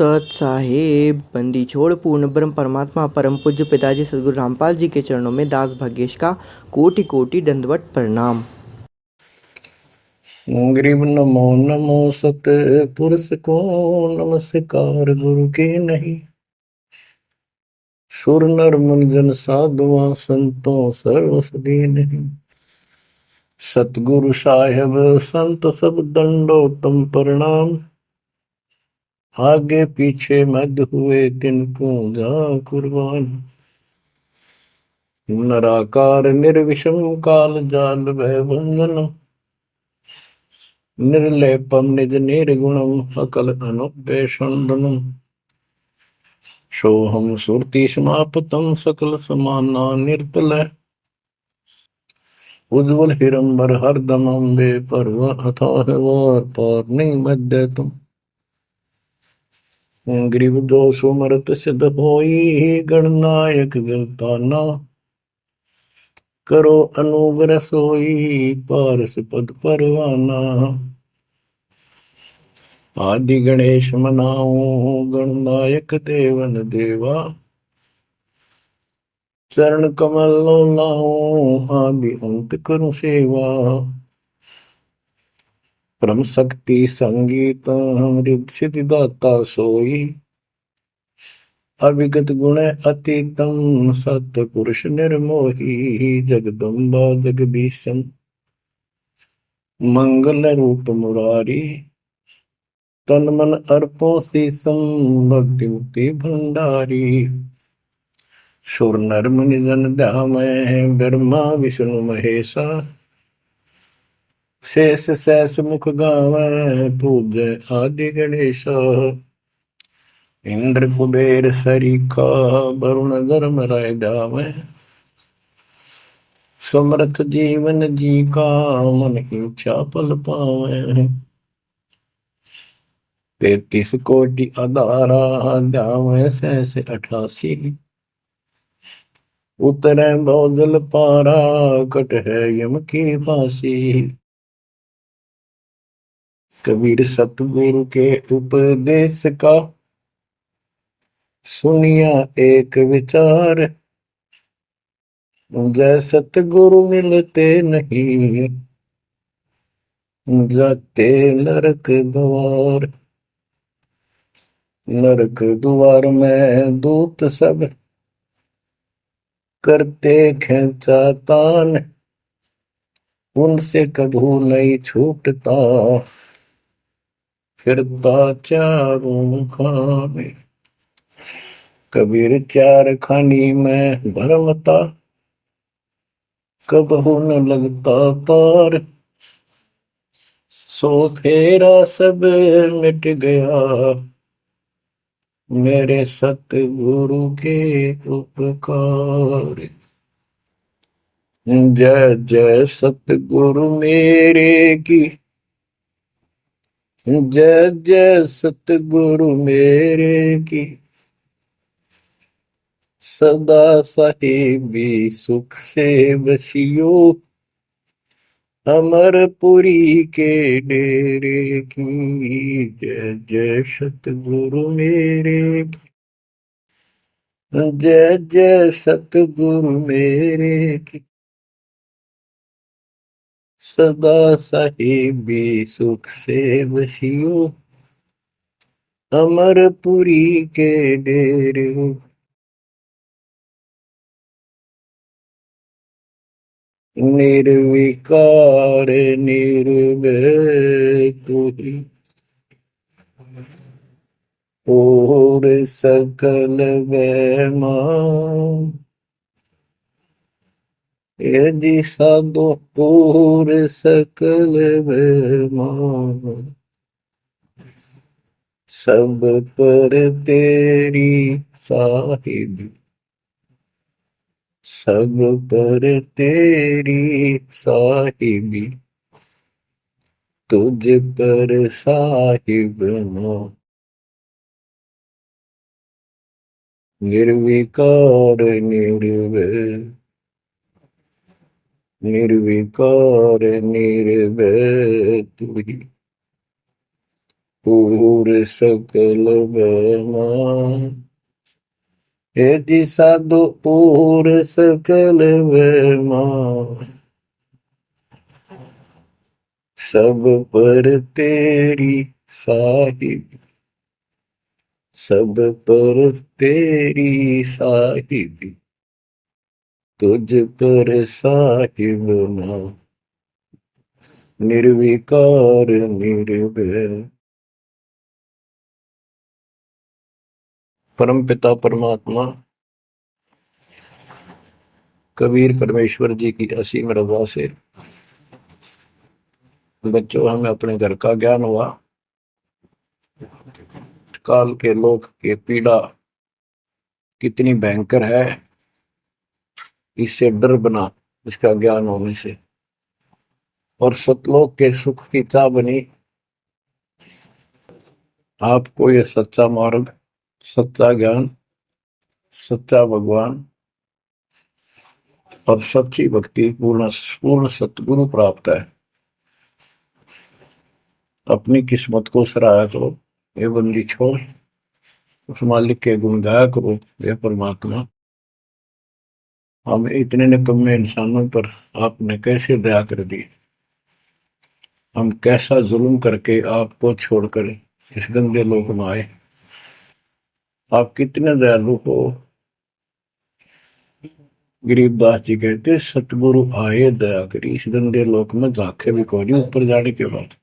सत साहेब। बंदी छोड़ पूर्ण ब्रह्म परमात्मा परम पूज्य पिताजी सदगुरु रामपाल जी के चरणों में दास भाग्येश का कोटि कोटि दंडवत प्रणाम। ग्रीव नमो नमो सत पुरुष को नमस्कार गुरु के नहीं। सुर नर मुनि जन साधुआ संतों सर्वसदी नहीं। सतगुरु साहेब संत सब दंडोतम प्रणाम। आगे पीछे मध्य हुए तिनको जा कुर्बान। नराकार निर्विषम काल जाल भय बंधन। निर्लेपम निज निर्गुणम अकल अनुपेशंदनम। सोहम सुरति समापतम सकल समाना निर्तल। उज्ज्वल हिरंबर हरदम अम्बे पर्व अथाह वार पार नहीं मध्य तुम। ग्रीव दोष मरत सिद्ध होई गणनायक गलताना। करो अनुग्रह सोई पारस पद परवाना। आदि गणेश मनाओ गणनायक देवन देवा। चरण कमल लाओ आदि अंत करूं सेवा। परम शक्ति संगीत अमृत सिद्धि दाता सोई। अविगत गुण अतीतम सत्य पुरुष निर्मोही। जगदम्बा जगदीशम मंगल रूप मुरारी। तन मन अर्पो शीसम भक्ति मुक्ति भंडारी। सुर नर मुनि जन ध्यामय ब्रह्मा विष्णु महेशा। शेष सहस मुख गावै पूज्य आदि गणेश। इंद्र कुबेर सरीखा वरुण धर्म राय जावै। समर्थ जीवन जी का मन इच्छा फल पावै। 33 कोटि अदारा ध्यावै सहस 88। उतरै बहुजल पारा कट है यम की फांसी। कबीर सतगुरु के उपदेश का सुनिया एक विचार। जय सतगुरु मिलते नहीं जाते नरक द्वार। नरक द्वार में दूत सब करते खेचा तान। उनसे कभू नहीं छूटता फिरता चारों खाने। कबीर चार खानी में भरमता कबहू न लगता पार। सो फेरा सब मिट गया मेरे सतगुरु के उपकार। जय जय सतगुरु मेरे की। जय जय सतगुरु मेरे की। सदा साहिबी सुख से बसियो। अमरपुरी के डेरे की। जय जय सतगुरु मेरे की। जय जय सतगुरु मेरे की। सदा साहिबी सुख से बसियो। अमरपुरी के डेरे। निर्विकार निर्भय कोई और सकल वैमान। यदि साधो और सकल वैमान। सब पर तेरी साहिबी। सब पर तेरी साहिबी। तुझ पर साहिब ना। निर्विकार निर्भय निर्विकार निर्भय तू ही। पूर सकल बेमान। हे जी साधु पूर सकल बेमान, सब पर तेरी साहिब, सब पर तेरी साहिब, तुझ पर साहिब ना, निर्विकार निर्भय। परम पिता परमात्मा कबीर परमेश्वर जी की असीम रजा से बच्चों हमें अपने घर का ज्ञान हुआ। काल के लोक के पीड़ा कितनी भयंकर है, इससे डर बना इसका ज्ञान होने से। और सतलोक के सुख की चाह बनी आपको ये सच्चा मार्ग, सच्चा ज्ञान, सच्चा भगवान और सच्ची भक्ति पूर्ण पूर्ण सतगुरु प्राप्त है। अपनी किस्मत को सराहा करो, ये बंदी छोड़, उस मालिक के गुण गाया करो। ये परमात्मा, हम इतने निकम्मे इंसानों पर आपने कैसे दया कर दी। हम कैसा जुल्म करके आपको छोड़कर इस गंदे लोक में आए। आप कितने दयालु हो। गरीबदास जी कहते सतगुरु आए दया करी, इस गंदे लोक में झांके भी कोई नहीं ऊपर जाने के बाद।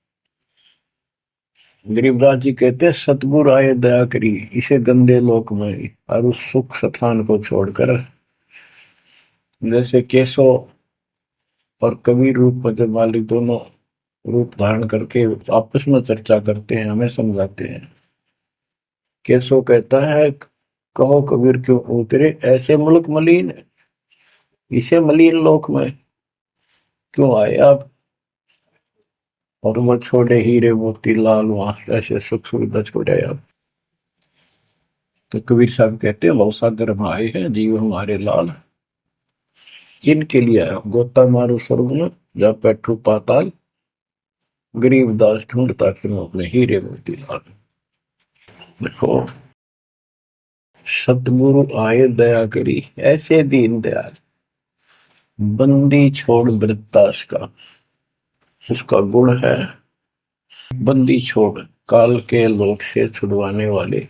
गरीबदास जी कहते सतगुरु आए दया करी इसे गंदे लोक में, और उस सुख स्थान को छोड़कर जैसे केशव और कबीर रूप में जब मालिक दोनों रूप धारण करके आपस में चर्चा करते हैं, हमें समझाते हैं। केशव कहता है कहो कबीर क्यों उतरे ऐसे मुल्क मलिन, इसे मलिन लोक में क्यों आए आप। और वो छोड़े हीरे मोती लाल वहां ऐसे सुख सुविधा छोड़े आप। तो कबीर साहब कहते हैं बहु सागर में आए हैं जीव हमारे लाल, इनके लिए आया गोता मारू स्वर्ग में जा बैठू पाताल, गरीबदास ढूंढता फिर अपने हीरे मोती लाल। देखो सतगुरु आए दया करी ऐसे दीन दयाल, बंदी छोड़ वृत्तास का उसका गुण है। बंदी छोड़ काल के लोक से छुड़वाने वाले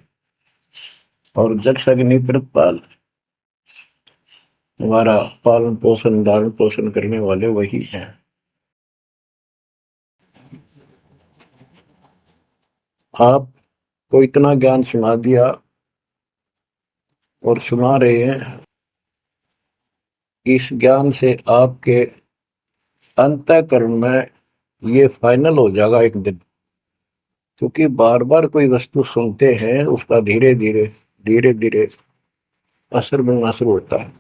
और जक्ष अग्नि प्रतपाल, हमारा पालन पोषण धारण पोषण करने वाले वही हैं। आपको इतना ज्ञान सुना दिया और सुना रहे हैं, इस ज्ञान से आपके अंतःकरण में ये फाइनल हो जाएगा एक दिन। क्योंकि बार बार कोई वस्तु सुनते हैं उसका धीरे धीरे धीरे धीरे असर बनना शुरू होता है।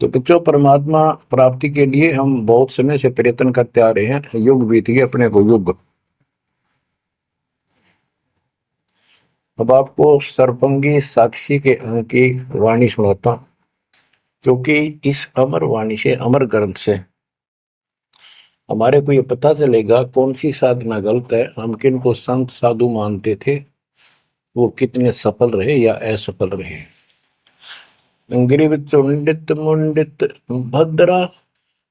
तो बच्चों परमात्मा प्राप्ति के लिए हम बहुत समय से प्रयत्न करते आ रहे हैं। युग बीत गए अपने को युग। अब आपको सरपंगी साक्षी के अंक की वाणी सुनाता, क्योंकि इस अमर वाणी से अमर ग्रंथ से हमारे को ये पता चलेगा कौन सी साधना गलत है, हम किन को संत साधु मानते थे, वो कितने सफल रहे या असफल रहे। ग्रीव चुंडित मुंडित भद्रा,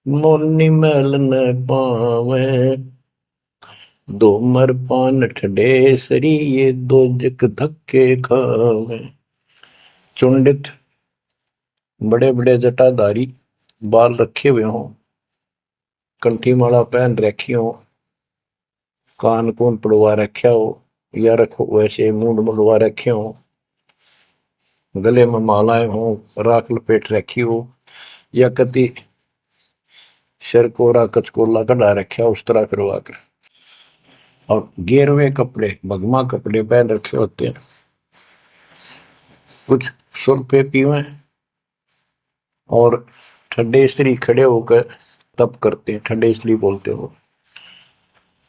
मोनि मैल न पावे, दो मर पान ठडे सरी ये दो जक धक्के खावे। चुंडित बड़े बड़े जटाधारी, बाल रखे हुए हों, कंठी माला पहन रखी हो, कान कून पड़वा रखा हो, या रखो वैसे मूंड मुड़वा रखे हो, गले में मालाएं हो, राख लपेट रखी हो, या कति सिर कोरा कचकोला कढ़ा रखा उस तरह करवा कर, और गेरवे कपड़े भगमा कपड़े पहन रखे होते हैं। कुछ सुल्फे पीवे और ठंडे स्त्री खड़े होकर तप करते हैं, ठंडे स्त्री बोलते हो।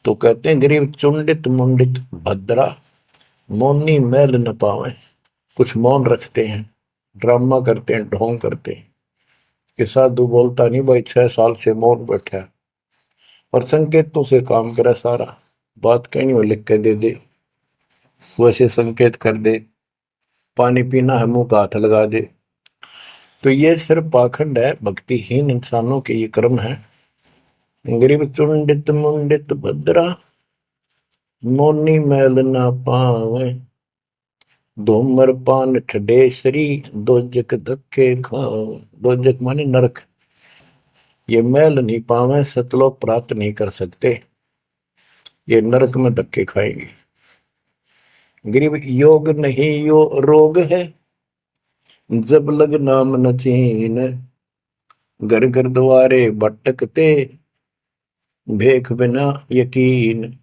तो कहते हैं गरीब चुंडित मुंडित भद्रा, मौनी मैल न पावे। कुछ मौन रखते हैं, ड्रामा करते हैं, ढोंग करते हैं कि साधु बोलता नहीं भाई, 6 साल से मौन बैठा है और संकेतों से काम करे सारा। बात कहनी हो लिख के दे दे, वैसे संकेत कर दे, पानी पीना है मुंह का हाथ लगा दे। तो ये सिर्फ पाखंड है, भक्तिहीन इंसानों के ये कर्म है। गरीब चुंडित मुंडित भद्रा, मोनी मैल ना पावे, धूमर पान ठडेसरी, दोजक धक्के खाओ। दोजक माने नरक। ये मैल नहीं पावे, सतलोक प्राप्त नहीं कर सकते, ये नरक में धक्के खाएंगे। गरीब योग नहीं यो रोग है, जब लग नाम न चीन, घर घर द्वारे भटकते, भेख बिना यकीन।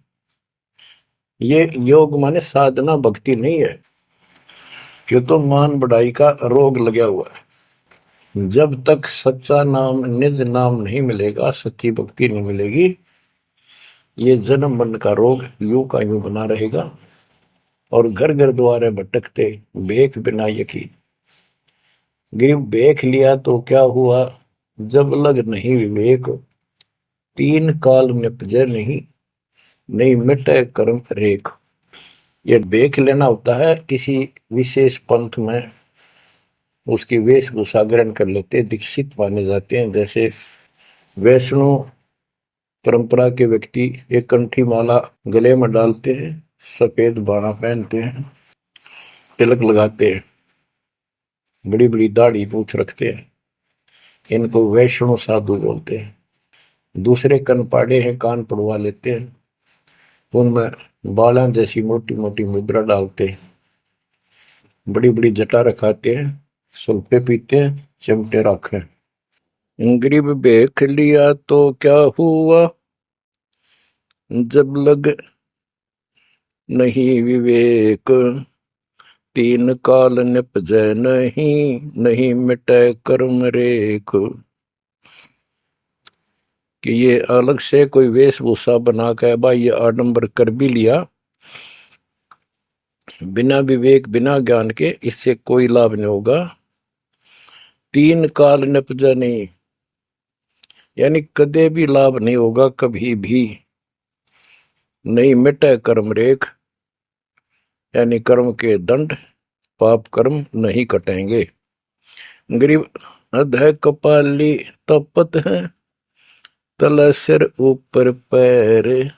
ये योग माने साधना भक्ति नहीं है, ये तो मान बढ़ाई का रोग लगा हुआ है। जब तक सच्चा नाम निज नाम नहीं मिलेगा, सच्ची भक्ति नहीं मिलेगी, ये जन्म मरण का रोग यूं का यूं बना रहेगा। और घर घर द्वारे भटकते, भेख बिना यकीन। गरीब भेख लिया तो क्या हुआ, जब लग नहीं विवेक, तीन काल निपजे नहीं, नहीं मिटे कर्म रेख। ये भेख लेना होता है, किसी विशेष पंथ में उसकी वेशभूषा ग्रहण कर लेते, दीक्षित माने जाते हैं। जैसे वैष्णो परंपरा के व्यक्ति एक कंठी माला गले में डालते हैं, सफेद बाणा पहनते हैं, तिलक लगाते हैं, बड़ी बड़ी दाढ़ी पूछ रखते हैं, इनको वैष्णो साधु बोलते हैं। दूसरे कनपाड़े हैं, कान पड़वा लेते हैं, उनमें बाला जैसी मोटी मोटी मुद्रा डालते हैं, बड़ी बड़ी जटा रखाते हैं, सुल्फे पीते हैं, चिमटे रखे। गरीब भेख लिया तो क्या हुआ, जब लग नहीं विवेक, तीन काल निपजै नहीं, नहीं मिटे कर्म रेख। कि ये अलग से कोई वेशभूषा बना के भाई ये आडंबर कर भी लिया, बिना विवेक बिना ज्ञान के इससे कोई लाभ नहीं होगा। तीन काल निपजा नहीं, यानी कदे भी लाभ नहीं होगा, कभी भी नहीं मिटे कर्म रेख, यानी कर्म के दंड पाप कर्म नहीं कटेंगे। गरीब अधः कपाली तपत है, तल सिर ऊपर पैर,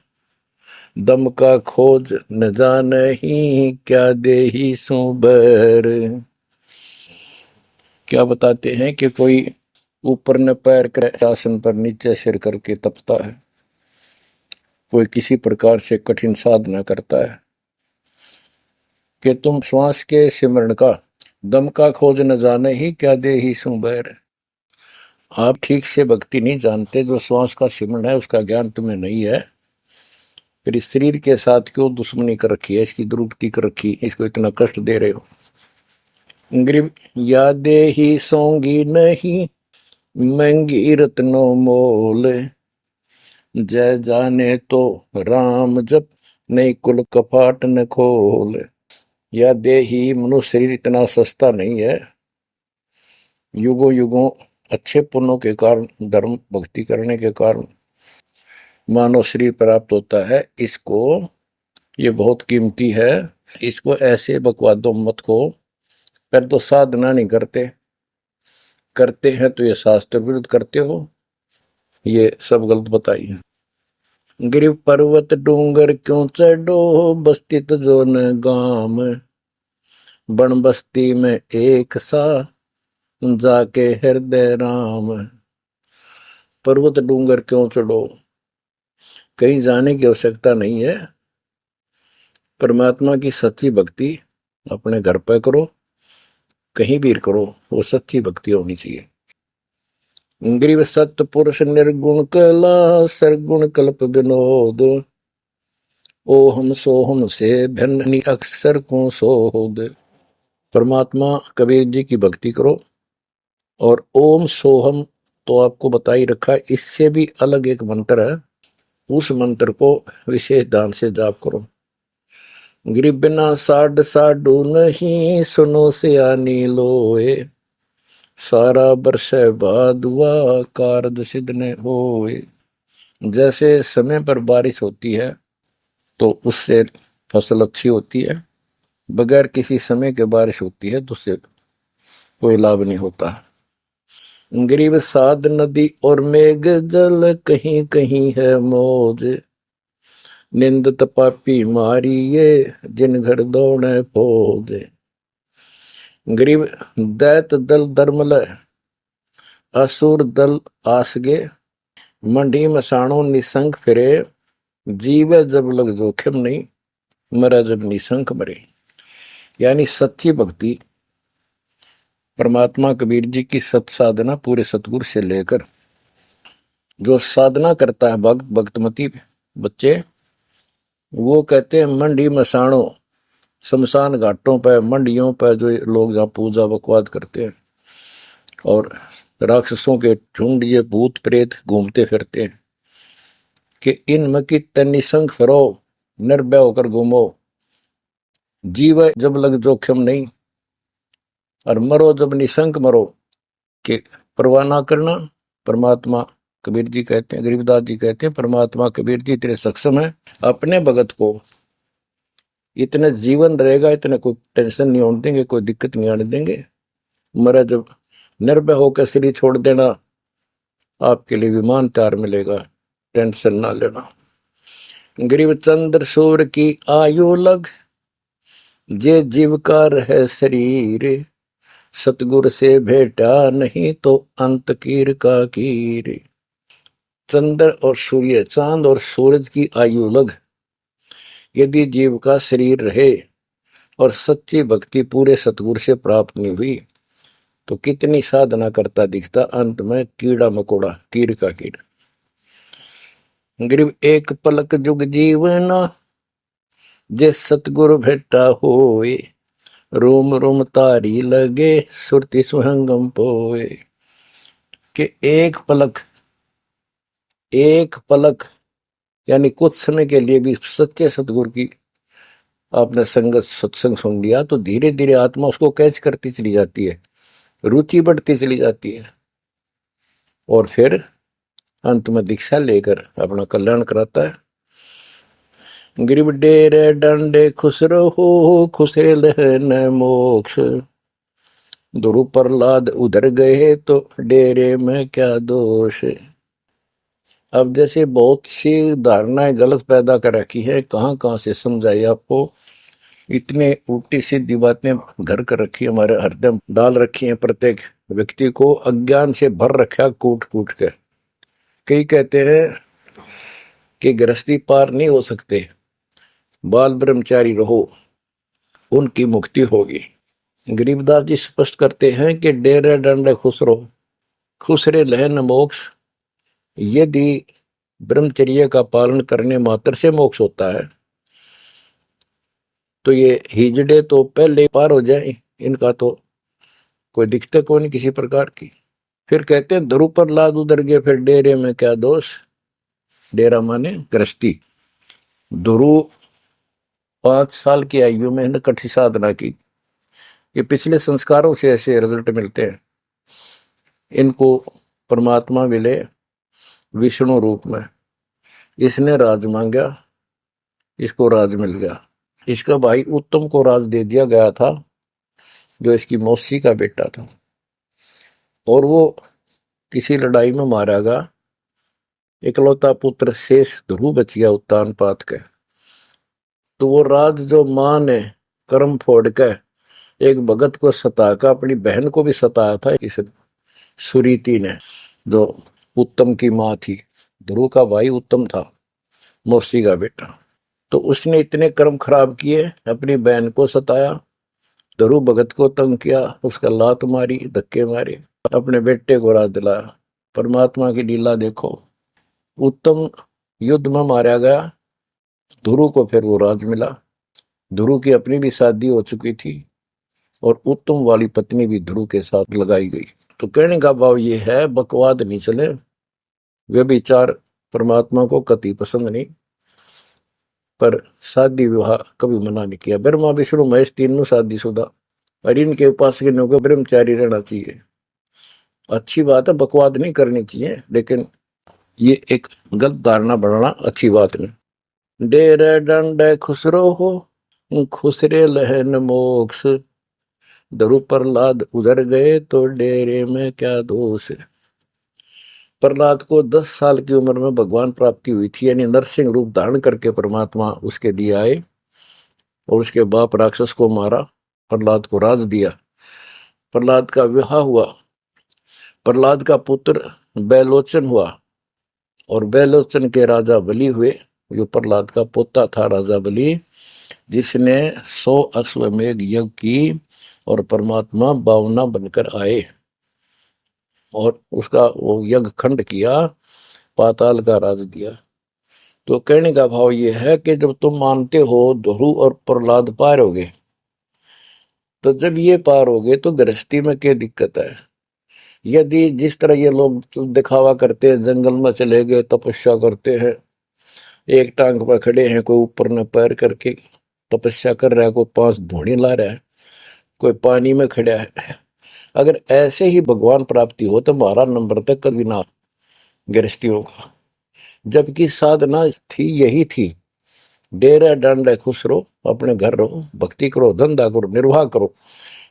दम का खोज न जाने ही, क्या देही सो बैर। क्या बताते हैं कि कोई ऊपर न पैर कर आसन पर नीचे सिर करके तपता है, कोई किसी प्रकार से कठिन साधना करता है कि तुम श्वास के सिमरण का, दम का खोज न जाने ही, क्या दे ही सो बैर। आप ठीक से भक्ति नहीं जानते, जो श्वास का सिमरण है उसका ज्ञान तुम्हें नहीं है, फिर इस शरीर के साथ क्यों दुश्मनी कर रखी है, इसकी दुरुक्ति कर रखी, इसको इतना कष्ट दे रहे हो। गरीब यादे ही सोंगी नहीं, महंगी रत्नों मोल, जय जाने तो राम जप, नहीं कुल कपाट न खोल। या दे ही, मनुष्य शरीर इतना सस्ता नहीं है, युगों युगों अच्छे पुण्यों के कारण, धर्म भक्ति करने के कारण मानव शरीर प्राप्त होता है। इसको, ये बहुत कीमती है, इसको ऐसे बकवादों मत को। पर तो साधना नहीं करते, करते हैं तो ये शास्त्र विरुद्ध करते हो, ये सब गलत बताइए। गिरिव पर्वत डूंगर क्यों चढ़ो, बस्ती तो जो न गाम, बन बस्ती में एक सा, जाके हृदय राम। पर्वत डूंगर क्यों चढ़ो, कहीं जाने की आवश्यकता नहीं है। परमात्मा की सच्ची भक्ति अपने घर पर करो, कहीं भी करो, वो सच्ची भक्ति होनी चाहिए। ग्रीव सत्य पुरुष निर्गुण कला, सरगुण कल्प विनोद, ओहम सोहम से भिन्न अक्षर को सोद। परमात्मा कबीर जी की भक्ति करो, और ओम सोहम तो आपको बता ही रखा है, इससे भी अलग एक मंत्र है, उस मंत्र को विशेष ध्यान से जाप करो। गिरि बिना साड साडू नहीं, सुनो से आनी लोए, सारा बरस बादुआ कारज सिद्ध ने होए। जैसे समय पर बारिश होती है तो उससे फसल अच्छी होती है। बगैर किसी समय के बारिश होती है तो उससे कोई लाभ नहीं होता। गरीब साध नदी और मेघ जल, कहीं कहीं है मौज। निंदत पापी मारिये, जिन घर दौड़े फौज। गरीब दैत दल दरमल, असुर दल आसगे। मंडी मसाणों निसंक फिरे, जीवे जब लग जोखिम नहीं, मरा जब निसंक मरे। यानी सच्ची भक्ति परमात्मा कबीर जी की सत साधना पूरे सतगुरु से लेकर जो साधना करता है भक्त भक्तमती बच्चे, वो कहते हैं मंडी मसाणों, शमशान घाटों पर मंडियों पर जो लोग जहाँ पूजा बकवाद करते हैं और राक्षसों के झुंड ये भूत प्रेत घूमते फिरते हैं कि इनमें की निसंक फिरो, निर्भय होकर घूमो, जीव जब लग जोखिम नहीं और मरो जब निसंक मरो, कि परवाह ना करना। परमात्मा कबीर जी कहते हैं, गरीबदास जी कहते हैं, परमात्मा कबीर जी इतने सक्षम है, अपने भगत को इतने जीवन रहेगा, इतने कोई टेंशन नहीं होने देंगे, कोई दिक्कत नहीं आने देंगे। मरा जब निर्भय होकर शरीर छोड़ देना, आपके लिए विमान तैयार मिलेगा, टेंशन ना लेना। गरीब चंद्र सूर्य की आयु लग, जे जीव का रहे शरीर। सतगुर से भेटा नहीं तो अंत कीर का कीर। चंद्र और सूर्य, चांद और सूरज की आयु लग, यदि जीव का शरीर रहे और सच्ची भक्ति पूरे सतगुरु से प्राप्त नहीं हुई तो कितनी साधना करता दिखता, अंत में कीड़ा मकोड़ा, कीर का कीड़। गरीब एक पलक जुग जीवना, जे सतगुरु भेटा होए। रोम रोम तारी लगे, सुरति सुहंगम पोए। कि एक पलक यानी कुछ समय के लिए भी सच्चे सतगुरु की आपने संगत सत्संग सुन लिया तो धीरे धीरे आत्मा उसको कैच करती चली जाती है, रुचि बढ़ती चली जाती है और फिर अंत में दीक्षा लेकर अपना कल्याण कराता है। गरीब डेरे डंडे खुश रहो, खुशे लहन मोक्ष। ध्रुव प्रहलाद उधर गए तो डेरे में क्या दोष। अब जैसे बहुत सी धारणाएं गलत पैदा कर रखी है, कहां कहां से समझाई आपको। इतने उल्टी सीधी बातें घर कर रखी है, हमारे हृदय डाल रखी है, प्रत्येक व्यक्ति को अज्ञान से भर रखा कूट कूट के। कई कहते हैं कि गृहस्थी पार नहीं हो सकते, बाल ब्रह्मचारी रहो, उनकी मुक्ति होगी। गरीबदास जी स्पष्ट करते हैं कि डेरे डंडे खुश रहो, खुश रे लहन मोक्ष। यदि ब्रह्मचर्य का पालन करने मात्र से मोक्ष होता है तो ये हिजड़े तो पहले पार हो जाए, इनका तो कोई दिक्कत को नहीं किसी प्रकार की। फिर कहते हैं ध्रुव प्रहलाद उधर गए फिर डेरे में क्या दोष। डेरा माने गृहस्थी। ध्रुव 5 साल की आयु में कठिन साधना की, ये पिछले संस्कारों से ऐसे रिजल्ट मिलते हैं। इनको परमात्मा मिले विष्णु रूप में, इसने राज मांगा, इसको राज मिल गया। इसका भाई उत्तम को राज दे दिया गया था जो इसकी मौसी का बेटा था, और वो किसी लड़ाई में मारा गया। इकलौता पुत्र शेष ध्रुव बच गया उत्तान पात के। तो वो राज जो मां ने कर्म फोड़ के एक भगत को सताकर अपनी बहन को भी सताया था, इस सुरीति ने, जो उत्तम की मां थी। ध्रुव का भाई उत्तम था, मौसी का बेटा। तो उसने इतने कर्म खराब किए, अपनी बहन को सताया, ध्रुव भगत को तंग किया, उसका लात मारी, धक्के मारे, अपने बेटे को राज दिलाया। परमात्मा की लीला देखो। उत्तम युद्ध में मारा गया, ध्रुव को फिर वो राज मिला। ध्रुव की अपनी भी शादी हो चुकी थी और उत्तम वाली पत्नी भी ध्रुव के साथ लगाई गई। तो कहने का भाव ये है, बकवाद नहीं चले, वे विचार परमात्मा को कति पसंद नहीं। पर शादी विवाह कभी मना नहीं किया। ब्रह्मा विष्णु महेश तीनों शादीशुदा, और इनके उपासक को ब्रह्मचारी रहना चाहिए। अच्छी बात है, बकवाद नहीं करनी चाहिए, लेकिन ये एक गलत धारणा बनाना अच्छी बात नहीं। डेरे डंडे खुसरो हो, खुसरे लहन मोक्ष। धरु प्रहलाद उधर गए तो डेरे में क्या दोष। प्रहलाद को 10 साल की उम्र में भगवान प्राप्ति हुई थी, यानी नरसिंह रूप धारण करके परमात्मा उसके दिए आए और उसके बाप राक्षस को मारा, प्रहलाद को राज दिया। प्रहलाद का विवाह हुआ, प्रहलाद का पुत्र बैलोचन हुआ और बैलोचन के राजा बलि हुए। जो प्रहलाद का पोता था राजा बलि, जिसने 100 अश्वमेघ यज्ञ की और परमात्मा बावना बनकर आए और उसका वो यज्ञ खंड किया, पाताल का राज दिया। तो कहने का भाव यह है कि जब तुम मानते हो ध्रुव और प्रहलाद पार हो गए, तो जब ये पार हो गए तो गृहस्थी में क्या दिक्कत है। यदि जिस तरह ये लोग दिखावा करते हैं, जंगल में चले गए तपस्या करते हैं, एक टांग पर खड़े हैं, कोई ऊपर न पैर करके तपस्या कर रहा है, कोई 5 धूणी ला रहा है, कोई पानी में खड़ा है, अगर ऐसे ही भगवान प्राप्ति हो तो 12 नंबर तक कभी ना गृहस्थियों का। जबकि साधना थी यही थी, डेरा डंडे खुश रहो, अपने घर रहो, भक्ति करो, धंधा करो, निर्वाह करो,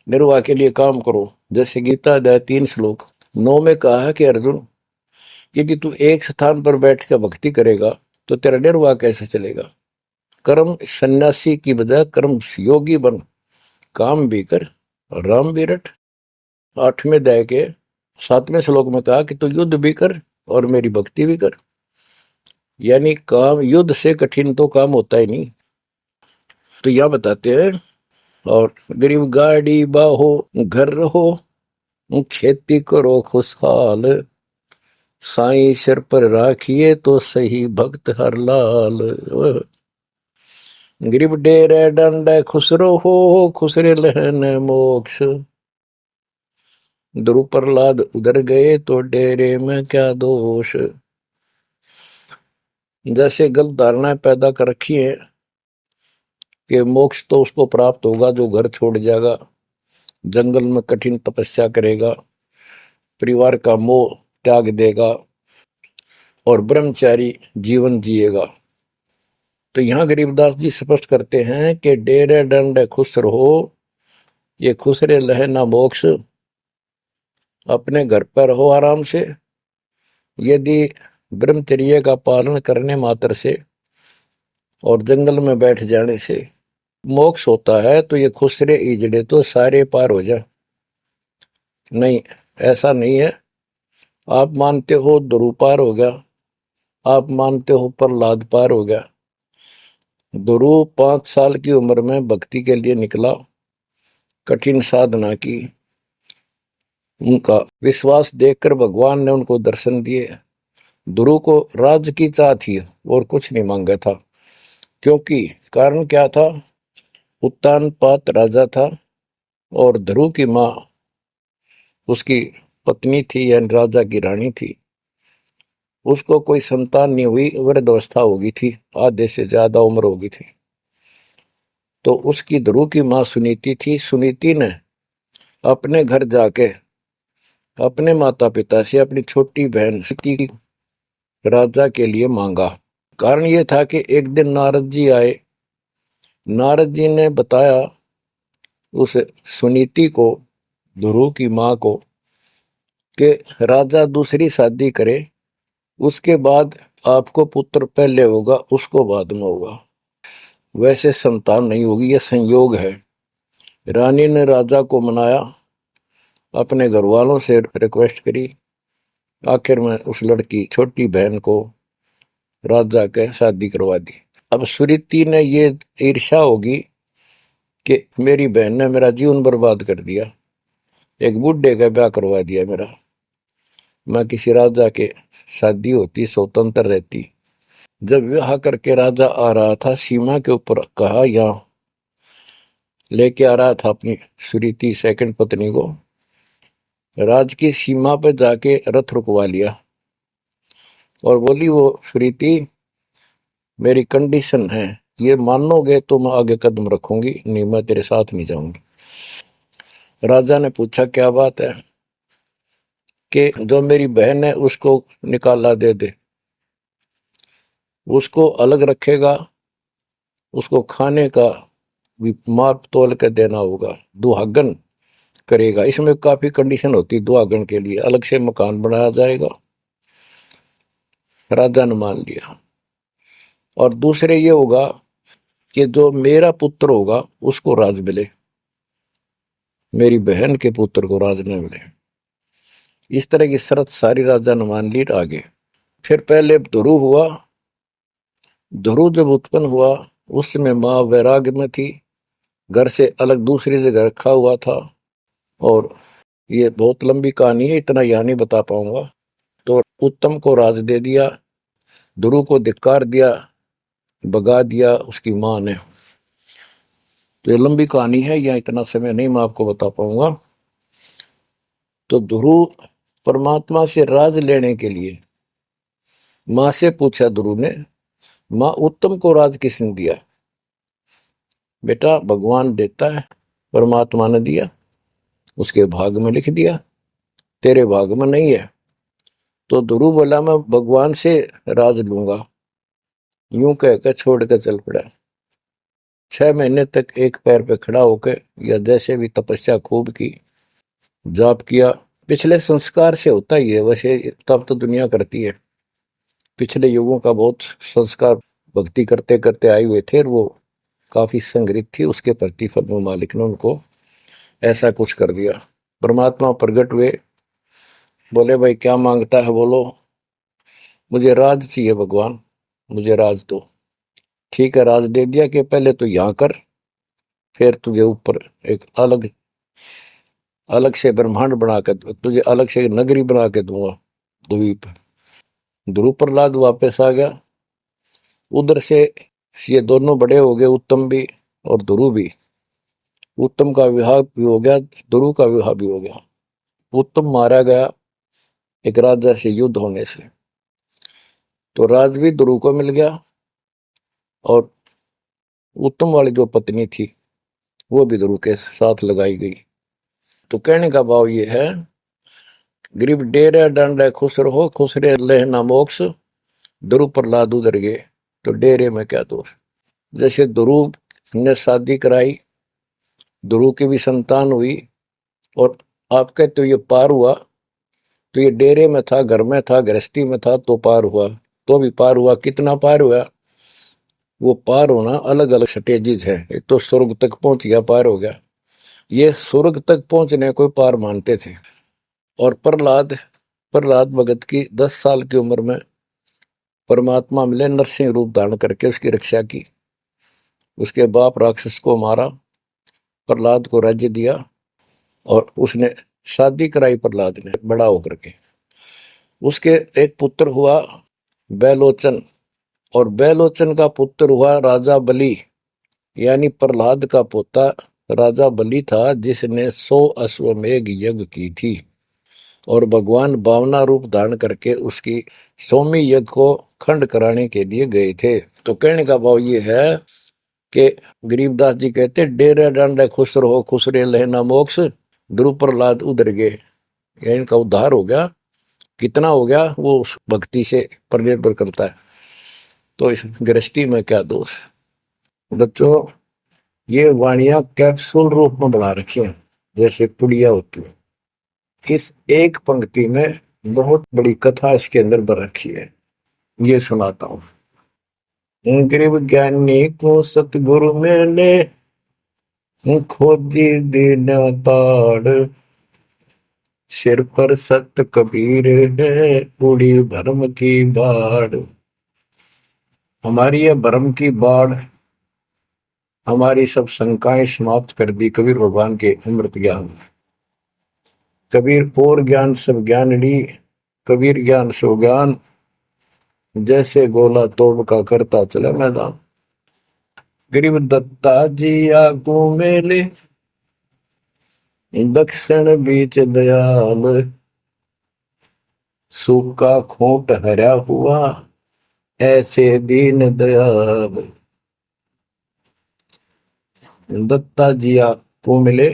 निर्वाह के लिए काम करो। जैसे गीता अध्याय 3 श्लोक 9 में कहा है कि अर्जुन, यदि तू एक स्थान पर बैठ कर भक्ति करेगा तो तेरा निर्वाह कैसे चलेगा। कर्म सन्यासी की बजाय कर्म योगी बन, काम भी कर, राम भी रट। 8वें अध्याय के 7वें श्लोक में कहा कि तू युद्ध भी कर और मेरी भक्ति भी कर। यानी काम, युद्ध से कठिन तो काम होता ही नहीं। तो यह बताते हैं, और गरीब गाड़ी बाहो घर रहो, खेती करो खुशहाल, साईं सिर पर राखिए तो सही भक्त हर लाल। गरीब डेरे डंडे खुसरो हो, खुसरे लहन मोक्ष। ध्रुव प्रहलाद उधर गए तो डेरे में क्या दोष। जैसे गलत धारणाएं पैदा कर रखी है कि मोक्ष तो उसको प्राप्त होगा जो घर छोड़ जाएगा, जंगल में कठिन तपस्या करेगा, परिवार का मोह त्याग देगा और ब्रह्मचारी जीवन जिएगा। तो यहां गरीबदास जी स्पष्ट करते हैं कि डेरे डंडे खुश रहो, ये खुसरे लहे ना मोक्ष। अपने घर पर रहो आराम से, यदि ब्रह्मचर्य का पालन करने मात्र से और जंगल में बैठ जाने से मोक्ष होता है, तो ये खुसरे इजड़े तो सारे पार हो जाए। नहीं, ऐसा नहीं है। आप मानते हो ध्रुव पार हो गया, आप मानते हो प्रहलाद पार हो गया। ध्रुव 5 साल की उम्र में भक्ति के लिए निकला, कठिन साधना की, उनका विश्वास देखकर भगवान ने उनको दर्शन दिए। ध्रुव को राज की चाह थी और कुछ नहीं मांगा था, क्योंकि कारण क्या था, उत्तानपाद राजा था और ध्रुव की माँ उसकी पत्नी थी, यानी राजा की रानी थी। उसको कोई संतान नहीं हुई, वृद्धावस्था हो गई थी, आधे से ज्यादा उम्र हो गई थी। तो उसकी ध्रुव की माँ सुनीति थी। सुनीति ने अपने घर जाके अपने माता पिता से अपनी छोटी बहन सुनीति राजा के लिए मांगा। कारण यह था कि एक दिन नारद जी आए, नारद जी ने बताया उस सुनीति को, ध्रुव की माँ को, कि राजा दूसरी शादी करे, उसके बाद आपको पुत्र पहले होगा, उसको बाद में होगा, वैसे संतान नहीं होगी, यह संयोग है। रानी ने राजा को मनाया, अपने घर वालों से रिक्वेस्ट करी, आखिर में उस लड़की छोटी बहन को राजा के शादी करवा दी। अब सुरीति ने ये ईर्ष्या होगी कि मेरी बहन ने मेरा जीवन बर्बाद कर दिया, एक बूढ़े का ब्याह करवा दिया मेरा, मैं किसी राजा के शादी होती, स्वतंत्र रहती। जब विवाह करके राजा आ रहा था, सीमा के ऊपर कहा, यहाँ लेके आ रहा था अपनी सुरीति सेकंड पत्नी को, राज की सीमा पर जाके रथ रुकवा लिया और बोली, वो सुरीति मेरी कंडीशन है, ये मानोगे तो मैं आगे कदम रखूंगी, नहीं मैं तेरे साथ नहीं जाऊंगी। राजा ने पूछा, क्या बात है, कि जो मेरी बहन है उसको निकाला दे दे, उसको अलग रखेगा उसको खाने का भी माप तोल के देना होगा, दुहागन करेगा। इसमें काफी कंडीशन होती है। दुहागन के लिए अलग से मकान बनाया जाएगा, राजा ने मान लिया। और दूसरे ये होगा कि जो मेरा पुत्र होगा उसको राज मिले, मेरी बहन के पुत्र को राज न मिले। इस तरह की शर्त सारी राजा ने मान ली। आगे फिर पहले ध्रुव हुआ। ध्रुव जब उत्पन्न हुआ उस समय माँ वैराग्य में थी, घर से अलग दूसरी जगह रखा हुआ था। और ये बहुत लंबी कहानी है, इतना यहां नहीं बता पाऊंगा। तो उत्तम को राज दे दिया, ध्रुव को धिक्कार दिया, भगा दिया उसकी माँ ने। तो ये लंबी कहानी है, यह इतना समय नहीं मैं आपको बता पाऊंगा। तो ध्रुव परमात्मा से राज लेने के लिए माँ से पूछा ध्रुव ने, माँ उत्तम को राज किसने दिया? बेटा भगवान देता है, परमात्मा ने दिया, उसके भाग में लिख दिया, तेरे भाग में नहीं है। तो ध्रुव बोला मैं भगवान से राज लूंगा। यूं कहकर छोड़ कर चल पड़ा। 6 महीने तक एक पैर पे खड़ा होकर या जैसे भी तपस्या खूब की, जाप किया। पिछले संस्कार से होता ही है, वैसे तब तो दुनिया करती है। पिछले युगों का बहुत संस्कार भक्ति करते करते आए हुए थे और वो काफी संग्रहित थी, उसके प्रतिफल में मालिक ने उनको ऐसा कुछ कर दिया। परमात्मा प्रकट हुए, बोले भाई क्या मांगता है बोलो। मुझे राज चाहिए भगवान, मुझे राज दो। ठीक है, राज दे दिया कि पहले तो यहां कर, फिर तुझे ऊपर एक अलग अलग से ब्रह्मांड बनाकर, तुझे अलग से नगरी बना के दूंगा, द्वीप। ध्रुव प्रहलाद वापस आ गया। उधर से ये दोनों बड़े हो गए, उत्तम भी और ध्रुव भी। उत्तम का विवाह भी हो गया, ध्रुव का विवाह भी हो गया। उत्तम मारा गया एक राजा से युद्ध होने से, तो राज भी ध्रुव को मिल गया और उत्तम वाली जो पत्नी थी वो भी ध्रुव के साथ लगाई गई। तो कहने का भाव ये है, गरीब डेरे डंडे खुश रहो, खुश रे लेना मोक्ष, ध्रुव प्रहलाद उधर गए तो डेरे में क्या दोष। जैसे ध्रुव ने शादी कराई, ध्रुव की भी संतान हुई, और आपके तो ये पार हुआ, तो ये डेरे में था, घर में था, गृहस्थी में था तो पार हुआ। तो भी पार हुआ, कितना पार हुआ? वो पार होना अलग अलग स्टेजेस है। एक तो स्वर्ग तक पहुंच गया, पार हो गया। ये स्वर्ग तक पहुंचने को पार मानते थे। और प्रहलाद प्रहलाद भगत की 10 साल की उम्र में परमात्मा मिले, नरसिंह रूप धारण करके उसकी रक्षा की। उसके बाप राक्षस को मारा, प्रहलाद को राज्य दिया और उसने शादी कराई प्रहलाद ने बड़ा होकर के। उसके एक पुत्र हुआ बैलोचन, और बैलोचन का पुत्र हुआ राजा बलि, यानी प्रहलाद का पोता राजा बलि था, जिसने 100 अश्वमेघ यज्ञ की थी। और भगवान बावना रूप धारण करके उसकी 100वीं यज्ञ को खंड कराने के लिए गए थे। तो कहने का भाव ये है कि गरीबदास जी कहते डेरे डांडे खुश रहो, खुश रे लेना मोक्ष, ध्रुव प्रहलाद उधर गए। इनका उद्धार हो गया। कितना हो गया वो उस भक्ति से पर निर्भर करता है। तो इस गृहस्थी में क्या दोष। बच्चों ये वाणियां कैप्सूल रूप में बना रखी हैं, जैसे पुड़िया होती है। इस एक पंक्ति में बहुत बड़ी कथा इसके अंदर भर रखी है। ये सुनाता हूं। गरीब ज्ञानी को सतगुरु मैंने खोजी दीन ताड़, सिर पर सत कबीर है, उड़ी भरम की बाढ़। हमारी यह भरम की बाढ़, हमारी सब शंकाएं समाप्त कर दी कबीर भगवान के अमृत ज्ञान। कबीर और ज्ञान सब ज्ञानड़ी, कबीर ज्ञान सो ज्ञान, जैसे गोला तोड़ का करता चला मैदान। गरीब दत्ता जी आगू मेले, दक्षिण बीच दयाल, सूखा खोट हरा हुआ, ऐसे दीन दयाल। दत्ता जी आपको मिले,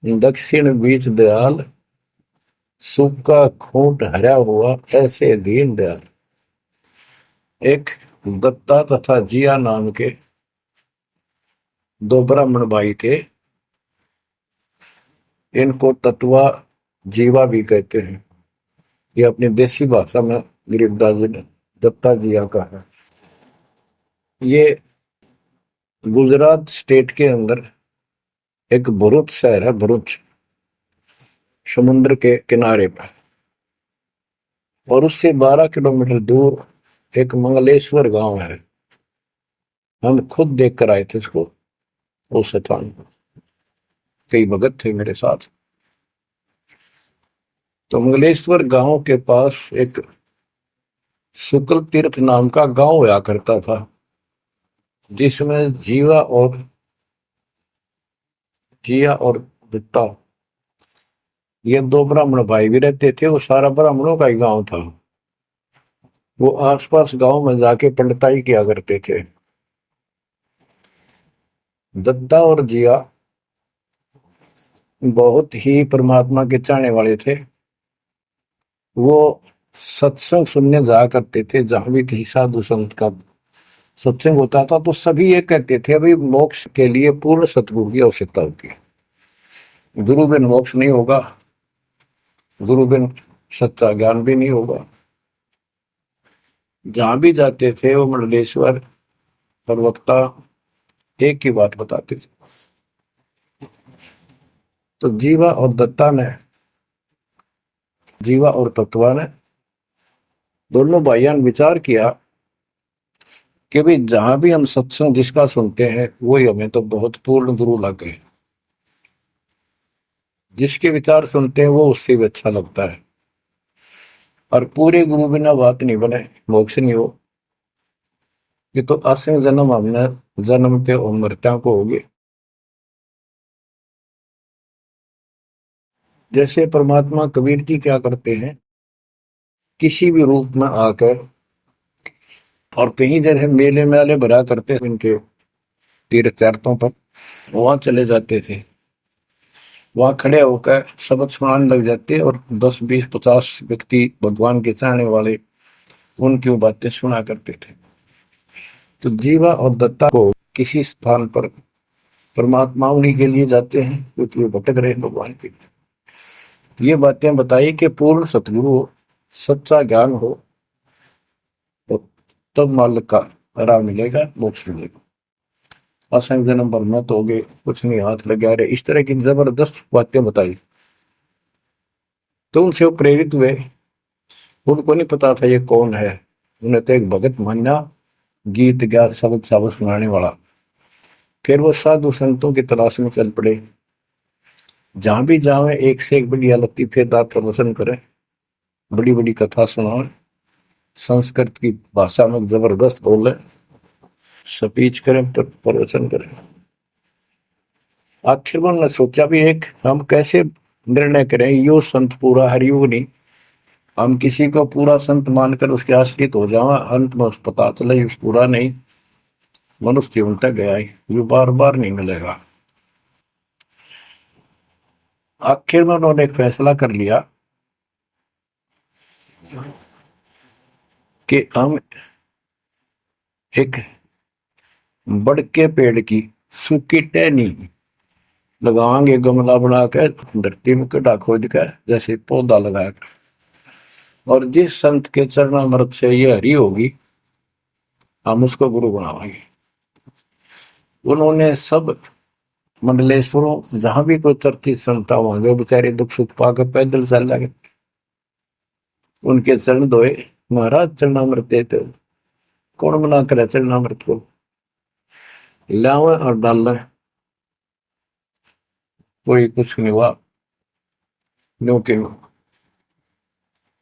दक्षिण बीच दयाल, सूखा खोट हरा हुआ, ऐसे दीन दयाल। एक दत्ता तथा जिया नाम के दो ब्राह्मण भाई थे, इनको तत्वा जीवा भी कहते हैं। ये अपनी देसी भाषा में गरीबदास जी ने दत्ता जिया का है। ये गुजरात स्टेट के अंदर एक भरूच शहर है, भरूच, समुद्र के किनारे पर, और उससे 12 किलोमीटर दूर एक मंगलेश्वर गांव है। हम खुद देख कर आए थे उसको, उस स्थान पर। कई भगत थे मेरे साथ। तो मंगलेश्वर गांव के पास एक शुक्ल तीर्थ नाम का गांव हुआ करता था, जिसमें जिया और दत्ता, ये दो ब्राह्मण भाई भी रहते थे। वो सारा ब्राह्मणों का ही गांव था। वो आसपास गांव में जाके पंडिताई किया करते थे। दत्ता और जिया बहुत ही परमात्मा के चाहने वाले थे। वो सत्संग सुनने जाया करते थे। जहां भी किसी साधु संत का सत्संग होता था तो सभी ये कहते थे, अभी मोक्ष के लिए पूर्ण सतगुरु की आवश्यकता होती है। गुरु बिन मोक्ष नहीं होगा, गुरु बिन सच्चा ज्ञान भी नहीं होगा। जहां भी जाते थे वो मंडलेश्वर प्रवक्ता एक ही बात बताते थे। तो जीवा और तत्वा ने दोनों भाइयों ने विचार किया कि भाई जहां भी हम सत्संग जिसका सुनते हैं वही हमें तो बहुत पूर्ण गुरु लगे। जिसके विचार सुनते हैं वो उससे भी अच्छा लगता है। और पूरे गुरु बिना बात नहीं बने, मोक्ष नहीं हो। ये तो असंग जन्म हमने जन्मते और मरत्या को होगे। जैसे परमात्मा कबीर जी क्या करते हैं, किसी भी रूप में आकर, और कहीं जैसे मेले मेले भरा करते हैं इनके तीर्थ यात्रों पर, वहां चले जाते थे। वहां खड़े होकर शब्द सुनाने लग जाते और 10 20 50 व्यक्ति भगवान के चाहने वाले उनकी वो बातें सुना करते थे। तो जीवा और दत्ता को किसी स्थान पर परमात्मा उन्हीं के लिए जाते हैं क्योंकि वो भटक रहे भगवान के लिए। तो ये बातें बताई कि पूर्ण सतगुरु हो, सच्चा ज्ञान हो, तो तब मालिक का राह मिलेगा, मोक्ष मिलेगा। असंग जन्म पर मत होगे, कुछ नहीं हाथ लगा रहे, इस तरह की जबरदस्त बातें बताई। तो उनसे वो प्रेरित हुए। उनको नहीं पता था ये कौन है। उन्हें तो एक भगत माना, गीत गा शब्द शब्द सुनाने वाला। फिर वो साधु संतों की तलाश में चल पड़े। जहां भी जावे एक से एक बढ़िया लतीफेदार प्रवचन करें, बड़ी बड़ी कथा सुनाए, संस्कृत की भाषा में जबरदस्त बोले, स्पीच करें, प्रवचन करें। आखिर में उन्होंने सोचा भी एक हम कैसे निर्णय करें, यो संत पूरा हरियुग नहीं, हम किसी को पूरा संत मानकर उसके आश्रित हो जावा, अंत में पता चले उस पूरा नहीं, मनुष्य जीवन तक गया ही, ये बार बार नहीं मिलेगा। आखिर में उन्होंने एक फैसला कर लिया कि हम एक बड़ के पेड़ की सूखी टहनी लगाएंगे, गमला बना कर धरती में गड्ढा खोद कर जैसे पौधा लगाया, और जिस संत के चरणामृत से ये हरी होगी हम उसको गुरु बनाएंगे। उन्होंने सब मंडलेश्वरों जहां भी कोई चर्चित संता होंगे बेचारे दुख सुख पाकर पैदल चल लगे, उनके चरण धोए, महाराज चरणामृत देते। कौन मना करे चरणामृत को, लावे और डालें, कोई कुछ नहीं हुआ। क्योंकि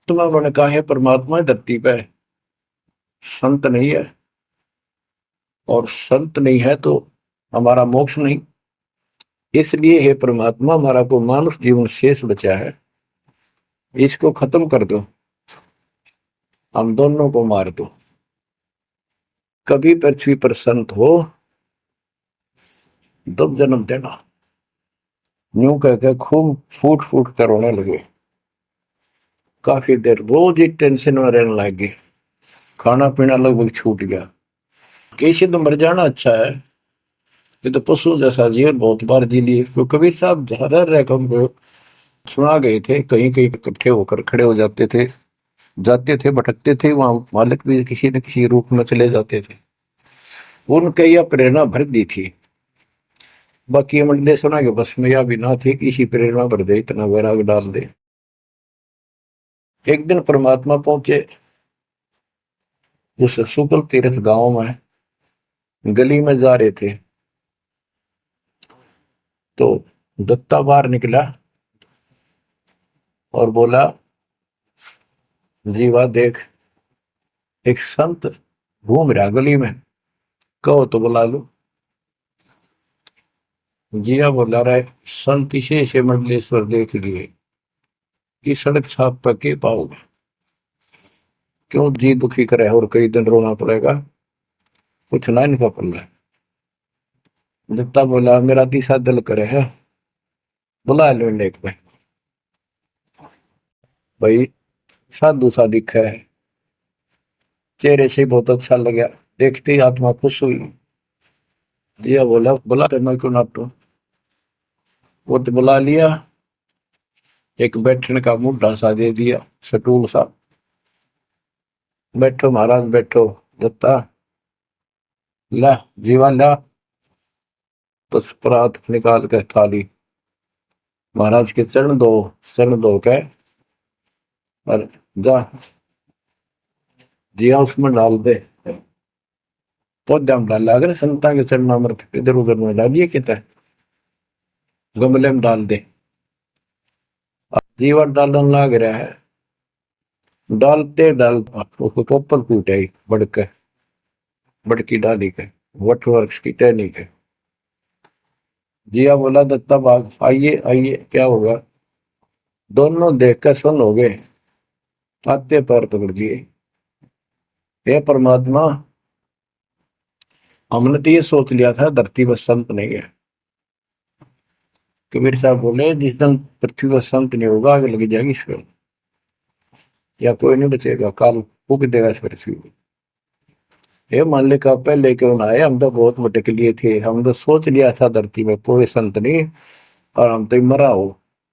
तुम्हें उन्होंने कहा है परमात्मा धरती पे संत नहीं है, और संत नहीं है तो हमारा मोक्ष नहीं। इसलिए हे परमात्मा, हमारा को मानुष जीवन शेष बचा है, इसको खत्म कर दो, हम दोनों को मार दो। कभी पृथ्वी पर संत हो तब जन्म देना। यूं कहकर खूब फूट फूट कर रोने लगे। काफी देर रोज ही टेंशन में रहने लगे, खाना पीना लगभग छूट गया। कैसे तो मर जाना अच्छा है, ये तो पशु जैसा जीवन बहुत बार जी लिए। तो कबीर साहब हर रकम को सुना गए थे, कहीं कहीं इकट्ठे होकर खड़े हो जाते थे, भटकते थे, वहां मालिक भी किसी न किसी रूप में चले जाते थे। उनके यह प्रेरणा भर दी थी। बाकी ये मंडले सुना के बस में यह भी ना थी कि इसी प्रेरणा भर दे, इतना वैराग डाल दे। एक दिन परमात्मा पहुंचे उस शुक्ल तीर्थ गांव में, गली में जा रहे थे तो दत्ता बाहर निकला और बोला, जीवा देख, एक संत घूम रहा गली में, कहो तो बुला लो। जिया बोला रहा है, संत इसे मंडलेश्वर देख लिए, ये सड़क छाप पर के पाओगे, क्यों जी दुखी करे और कई दिन रोना पड़ेगा, कुछ ना इनका पल्ला। दत्ता बोला, मेरा तीसरा दिल करे है, बुला लो लेक में। भाई साधु सा दिखा है, चेहरे से बहुत अच्छा लगा, देखते ही आत्मा खुश हुई। जिया बोला, बुला तो मैं क्यों नाटू। वो तो बुला लिया, एक बैठने का मुड्ढा सा दे दिया, सटूल सा, बैठो महाराज बैठो। दत्ता ला जीवा ला, परात निकाल के थाली महाराज के चरण धो के और जा जिया उसमें डाल दे। पौधा में डाला, अगर संता के चरण अमृत इधर उधर में डालिए, कहता है गमले में डाल दे। जीवा डालन लाग रहा है, डालते उसको पोपल फूट आई बड़की डाली के, वट वृक्ष की टहनी के। जिया बोला, दत्ता बाग आइए आइए, क्या होगा। दोनों देख कर सुन हो गए, आते पैर पकड़ लिए। हे परमात्मा, हमने तो ये सोच लिया था धरती पर संत नहीं है। कबीर साहब बोले, जिस दिन पृथ्वी पर संत नहीं होगा, आगे लग जाएगी इस पर, या कोई नहीं बचेगा, काल फूक देगा इस पृथ्वी को। हे मालिक, आप पहले क्यों ना आए, हम तो बहुत भटक लिए थे, हम तो सोच लिया था धरती में कोई संत नहीं, और हम तो मरा हो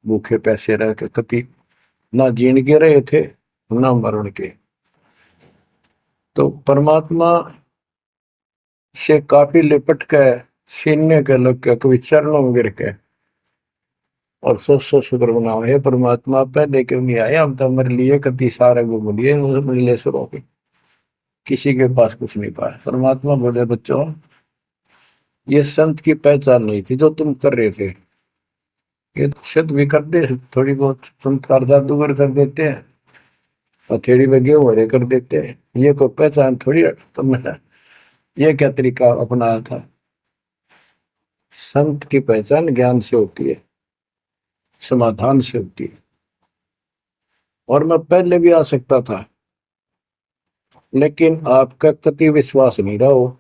भूखे पैसे रह के, कति ना जीण के रहे थे ना मरण के। तो परमात्मा से काफी लिपट के, सीने के लग के, कभी चरणों में गिर के, और सो शुक्र बनाओ, हे परमात्मा पहले क्यों नहीं आए, हम तो हमारे लिए कति सारे घूम लिए मंडलेश्वरों के, किसी के पास कुछ नहीं पाया। परमात्मा बोले, बच्चों ये संत की पहचान नहीं थी जो तुम कर रहे थे, ये सिद्ध भी कर दे, थोड़ी बहुत चमत्कार जादूगर कर देते हैं, हथेड़ी में गेहूं हरे कर देते हैं, ये कोई पहचान थोड़ी तुमने ये क्या तरीका अपनाया था। संत की पहचान ज्ञान से होती है, समाधान से होती है। और मैं पहले भी आ सकता था, लेकिन आपका कति विश्वास नहीं रहा हो,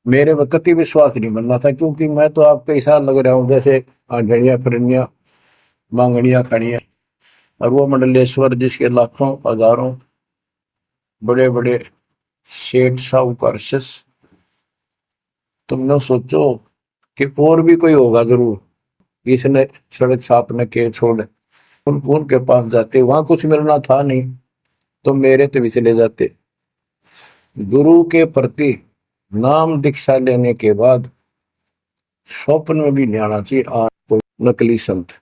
मेरे में कति विश्वास नहीं बनना था, क्योंकि मैं तो आपके हिसाब लग रहा हूं जैसे आंधड़िया फिरनिया मांगड़िया खड़िया, और वो मंडलेश्वर जिसके लाखों हजारों बड़े बड़े सेठ साहूकार शिष्य। तुमने सोचो कि और भी कोई होगा जरूर, इसने सड़क छापने के छोड़ उनके पास जाते, वहां कुछ मिलना था नहीं तो मेरे तो भी चले जाते। गुरु के प्रति नाम दीक्षा लेने के बाद स्वप्न में भी नहीं आना चाहिए आज कोई नकली संत।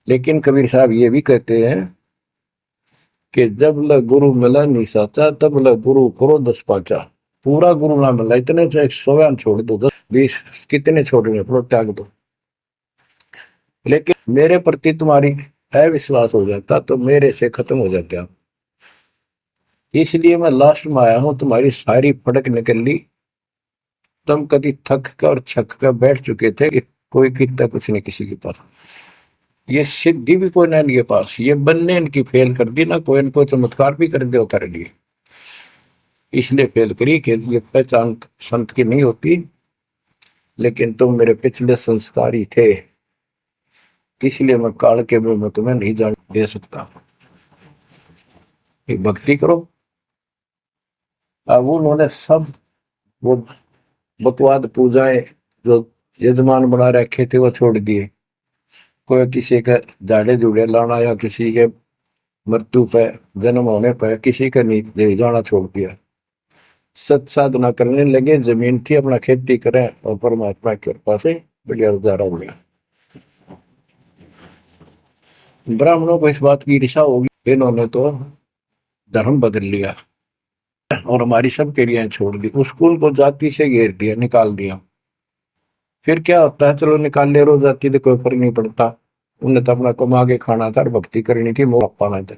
लेकिन कबीर साहब ये भी कहते हैं कि जब ल गुरु मिला नहीं साचा, तब ल गुरु करो 10 पाचा। पूरा गुरु ना मिला, इतने 100 छोड़ दो, 10-20 कितने छोड़ने पड़ो, त्याग दो। लेकिन मेरे प्रति तुम्हारी अविश्वास हो जाता तो मेरे से खत्म हो जाते आप। इसलिए मैं लास्ट में आया हूं, तुम्हारी सारी फड़क निकल ली, तुम कभी थक कर और छक कर बैठ चुके थे कि कोई कितना कुछ नहीं किसी के पास, ये सिद्धि भी कोई ना इनके पास, ये बनने इनकी फेल कर दी ना, कोई इनको चमत्कार भी कर दे उतारे लिए, इसलिए फेल करी कि ये पहचान संत की नहीं होती। लेकिन तुम मेरे पिछले संस्कारी थे, इसलिए मैं काल के मुंह में तुम्हें नहीं जान दे सकता। एक भक्ति करो। अब उन्होंने सब वो बकवाद पूजाएं जो यजमान बना रखे थे वो छोड़ दिए। कोई किसी के झाड़े झूड़े लाना या किसी के मृत्यु पे, जन्म होने पर किसी का नहीं ले जाना छोड़ दिया। सत साधना करने लगे, जमीन थी अपना खेती करें और परमात्मा की कृपा से बढ़िया गुजारा हो गया। ब्राह्मणों को इस बात की ईर्षा होगी, इन्होंने तो धर्म बदल लिया और हमारी सब क्रियाएं छोड़ दी, उस कुल को जाति से घेर दिया, निकाल दिया। फिर क्या होता है, चलो निकाल ले रो जाति तो कोई फर्क नहीं पड़ता, उन्हें तो अपना कमा के खाना था और भक्ति करनी थी, मोह पाना था।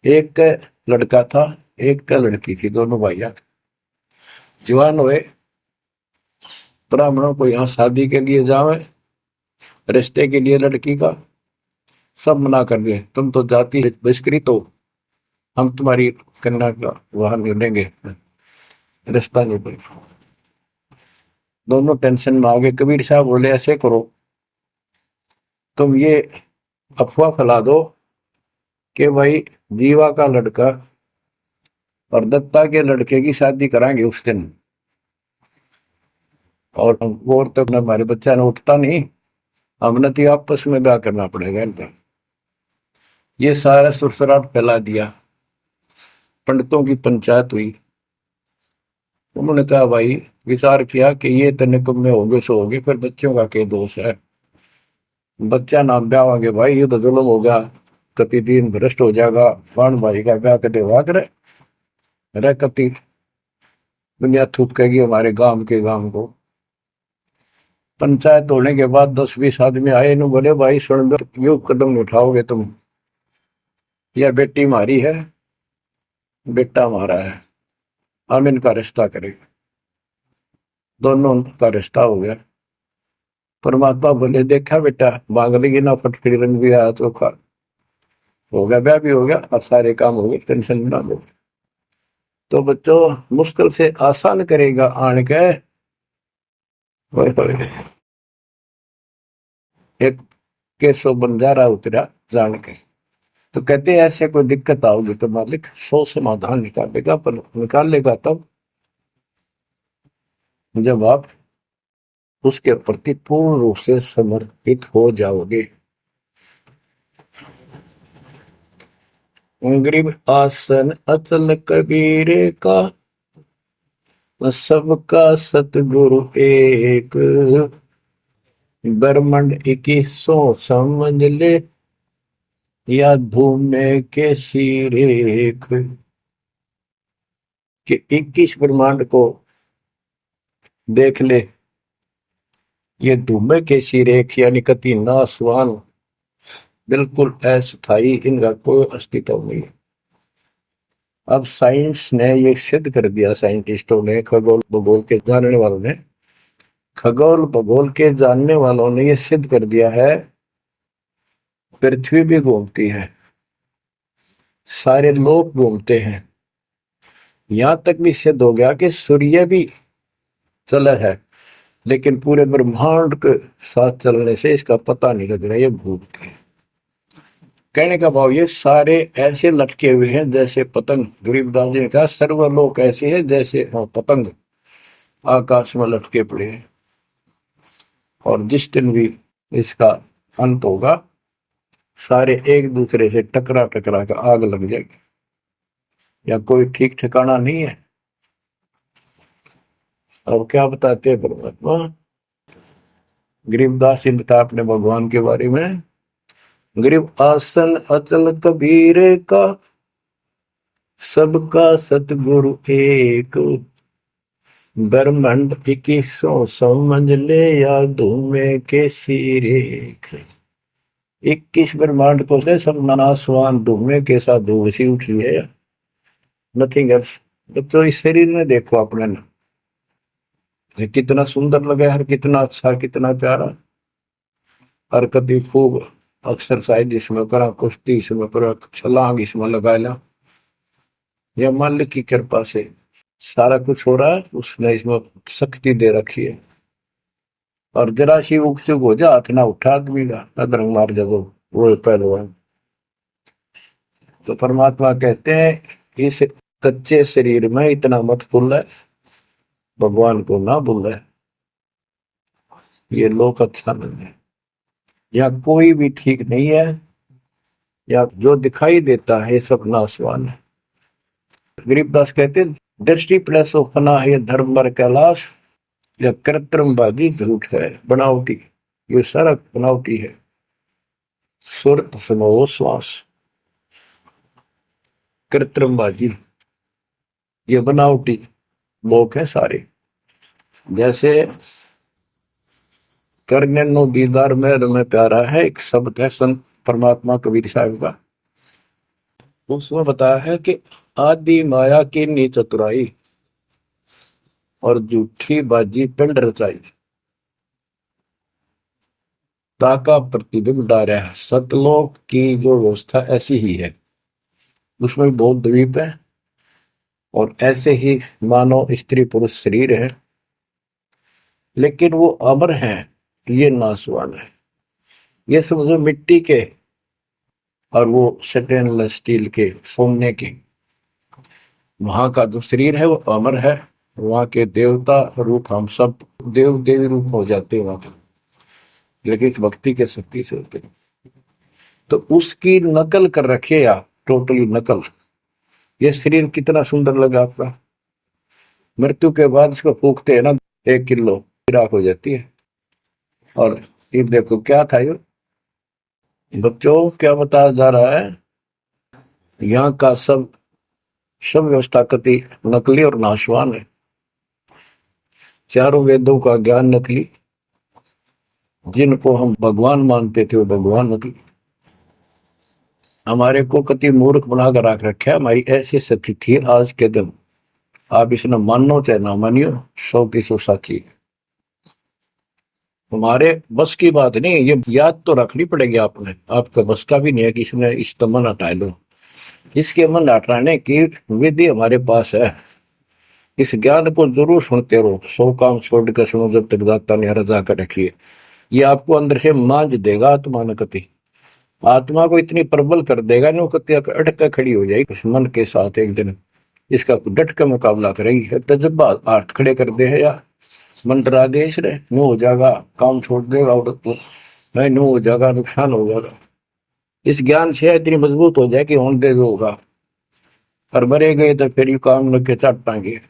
एक का लड़का था, एक का लड़की थी, दोनों भैया जवान हुए। ब्राह्मणों को यहाँ शादी के लिए जावे, रिश्ते के लिए लड़की का सब मना कर दिए, तुम तो जाति बहिष्कृत हो, हम तुम्हारी कन्या का वहां नहीं लेंगे, रिश्ता नहीं बनेगा। दोनों टेंशन में आ गए। कबीर साहब बोले ऐसे करो, तुम ये अफवाह फैला दो कि भाई जीवा का लड़का और दत्ता के लड़के की शादी कराएंगे उस दिन, और वो तक तो हमारे बच्चा ने उठता नहीं, हमने तो आपस में ब्याह करना पड़ेगा इनका। ये सारा सुरसराट फैला दिया, पंडितों की पंचायत हुई। उन्होंने कहा भाई विचार किया कि ये तने कब में होंगे सो होंगे, फिर बच्चों का क्या दोष है, बच्चा नाम ब्याह भाई ये तो जुल्म हो गया, कति दिन भ्रष्ट हो जाएगा, बाण भाई का ब्याह कदे हुआ करे रह, कति दुनिया थूकेगी हमारे गांव के गांव को। पंचायत होने के बाद 10-20 आदमी आए, इन्होंने बोले भाई सुन दो, यो कदम उठाओगे तुम, यह बेटी हमारी है, बेटा हमारा है, हम इनका रिश्ता करेंगे। दोनों का रिश्ता हो गया। परमात्मा बोले देखा बेटा, मांग लेगी ना, फटकड़ी रंग भी आया चोखा हो गया, ब्याह भी हो गया, अब सारे काम हो गए, टेंशन ना लो। तो बच्चों मुश्किल से आसान करेगा आन के, एक केसो बंजारा उतरा जान के। तो कहते हैं ऐसे कोई दिक्कत आओगी तो मालिक 100 समाधान निकालेगा, पर निकालेगा तब जब आप उसके प्रति पूर्ण रूप से समर्पित हो जाओगे। गरीब आसन अचल कबीरे का, सबका सतगुरु एक, ब्रह्मंड 21 समझ ले, या धूमे के सिरेख। कि 21 ब्रह्मांड को देख ले, ये धूमे के सिरेख यानी कति नासवान, बिल्कुल अस्थायी, इनका कोई अस्तित्व नहीं। अब साइंस ने ये सिद्ध कर दिया, साइंटिस्टों ने, खगोल भूगोल के जानने वालों ने, खगोल भूगोल के जानने वालों ने ये सिद्ध कर दिया है, पृथ्वी भी घूमती है, सारे लोग घूमते हैं, यहां तक भी सिद्ध हो गया कि सूर्य भी चला है, लेकिन पूरे ब्रह्मांड के साथ चलने से इसका पता नहीं लग रहा, ये घूमते हैं। कहने का भाव ये सारे ऐसे लटके हुए हैं जैसे पतंग। गरीबदास जी ने कहा सर्वलोक ऐसे है जैसे पतंग आकाश में लटके पड़े हैं, और जिस दिन भी इसका अंत होगा सारे एक दूसरे से टकरा टकरा कर आग लग जाएगी, या कोई ठीक ठिकाना नहीं है। अब क्या बताते हैं परमात्मा, गरीबदास जी बता अपने भगवान के बारे में, गरीब आसन अचल कबीर का, सबका सतगुरु एक, ब्रह्मंड 21 समझ ले, या धूमे के सिरेख। 21 ब्रह्मांड को से सब नासवान धूमे के साथ धूसी उठी है, नथिंग एल्स। तो इस शरीर में देखो अपने ना, कितना सुंदर लगा है, कितना अच्छा, कितना प्यारा, और कभी खूब एक्सरसाइज इसमें करा, कुश्ती इसमें करा, छलांग इसमें लगा ला, यह मालिक की कृपा से सारा कुछ हो रहा है, उसने इसमें शक्ति दे रखी है। और जरा सी उकचुक हो जा, हाथ ना उठा आदमी का, अदरंग मार जब वो पहलवान। तो परमात्मा कहते हैं इस कच्चे शरीर में इतना मत भूल, भगवान को ना भूल। ये लोक अच्छा नहीं है, या कोई भी ठीक नहीं है, या जो दिखाई देता है सब नाशवान है। गरीबदास कहते हैं, दृष्टि प्लस फना है धर्म पर कैलाश, या कृत्रिमवादी झूठ है बनावटी, ये सारा बनावटी है। सुरत समो श्वास, कृत्रिमवादी, ये बनावटी लोग हैं सारे। जैसे करने नो दीदार में प्यारा है, एक शब्द है संत परमात्मा कबीर साहब का, उसमें बताया है कि आदि माया की नी चतुराई और झूठी बाजी पिंड रचाई, ताका प्रतिबिंब डारा है। सतलोक की जो व्यवस्था ऐसी ही है, उसमें भी बहुत द्वीप है, और ऐसे ही मानव स्त्री पुरुष शरीर है, लेकिन वो अमर हैं, ये नासवान है। ये समझो मिट्टी के और वो स्टेनलेस स्टील के, सोने के, वहां का जो शरीर है वो अमर है। वहां के देवता रूप हम सब देव देवी रूप हो जाते हैं वहां पे, लेकिन इस भक्ति के शक्ति से होते हैं। तो उसकी नकल कर रखे या टोटली नकल। ये शरीर कितना सुंदर लगा आपका, मृत्यु के बाद इसको फूकते हैं ना, 1 किलो राख हो जाती है। और ये देखो क्या था ये बच्चों, क्या बताया जा रहा है, यहाँ का सब सब व्यवस्था कति नकली और नाशवान है। चारों वेदों का ज्ञान नकली, जिनको हम भगवान मानते थे वो भगवान नकली। हमारे को कति मूर्ख बनाकर रख रखा है। हमारी ऐसी स्थिति थी आज के दिन, आप इसने मानो चाहे ना मानियो, 100 की 100 साची है। हमारे बस की बात नहीं, ये याद तो रखनी पड़ेगी आपने, आपका बस का भी नहीं है कि इसने इस मन हटा लो। इसके मन हटाने की विधि हमारे पास है। इस ज्ञान को जरूर सुनते रहो, 100 काम छोड़ कर सुनो जब तक दाता ने रजा कर रखी है। ये आपको अंदर से मांझ देगा आत्मा न कति, आत्मा को इतनी प्रबल कर देगा नो कति अटक कर खड़ी हो जाएगी उस मन के साथ। एक दिन इसका डट का मुकाबला करेगी, तजब्बा हाथ खड़े कर दे है या मन डरा दे इसने, नो हो जाएगा, काम छोड़ देगा, औरत को नहीं नो हो जाएगा, नुकसान हो जाएगा। इस ज्ञान से इतनी मजबूत हो जाए कि होने दे जो होगा, और मरे गए तो फिर ये काम लग के चट पाएंगे।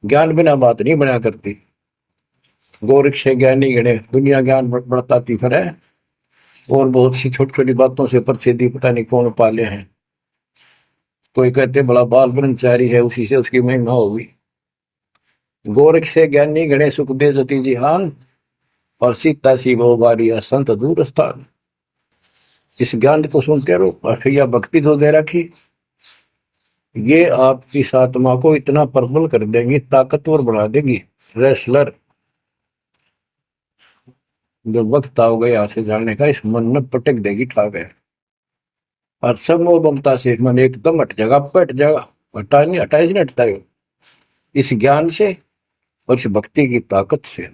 ज्ञान बिना बात नहीं बना करती। गोरख से ज्ञानी गणे, दुनिया ज्ञान बढ़ताती फिर है, और बहुत सी छोटी छोटी बातों से प्रसिद्धि पता नहीं कौन पाले हैं। कोई कहते बड़ा बाल ब्रह्मचारी है, उसी से उसकी महिमा होगी। गोरख से ज्ञानी गणे सुख दे जती जिहान, और सीता सी वो बारी संत दूर स्थान। इस ज्ञान को सुनते रहो, और फिर यह भक्ति जो दे रखी, ये आपकी आत्मा को इतना प्रबल कर देंगी, ताकतवर बना देगी, रेसलर। जब वक्त आओ गया यहाँ से जाने का, इस मन में पटक देगी ठा गया, और सब मोह ममता से मन एकदम हट जाएगा, पट जाएगा। हटा नहीं, हटा नहीं हटता है इस ज्ञान से और इस भक्ति की ताकत से।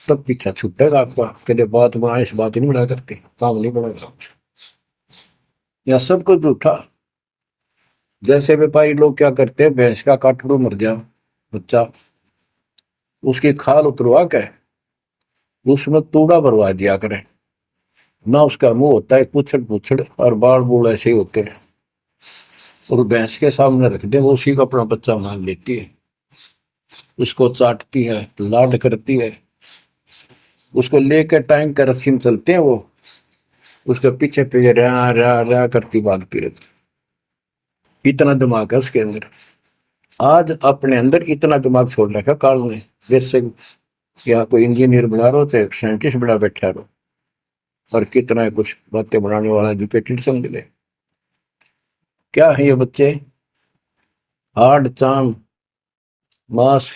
तब पीछा छूटेगा आपका, कदे बात बना इस बात नहीं बना करते, काम नहीं बनेगा। या सबको झूठा। जैसे व्यापारी लोग क्या करते हैं, भैंस का काटड़ू मर गया बच्चा, उसकी खाल उतरवा के उसमें तूड़ा भरवा दिया करें ना, उसका मुंह होता है पूछड़ पूछड़ और बाल बूल ऐसे ही होते हैं, और भैंस के सामने रख दे, वो उसी को अपना बच्चा मान लेती है, उसको चाटती है, लाड करती है, उसको लेकर टाइम का रस्सी में चलते हैं, वो उसके पीछे पीछे रा रा रा करती भागती रहती। इतना दिमाग है उसके अंदर। आज अपने अंदर इतना दिमाग छोड़ रखा काल ने, जैसे या कोई इंजीनियर बना रहो चाहे साइंटिस्ट बना बैठा रहो, और कितना कुछ बातें बनाने वाला एजुकेटेड समझ ले। क्या है ये बच्चे, हार्ड चाम मांस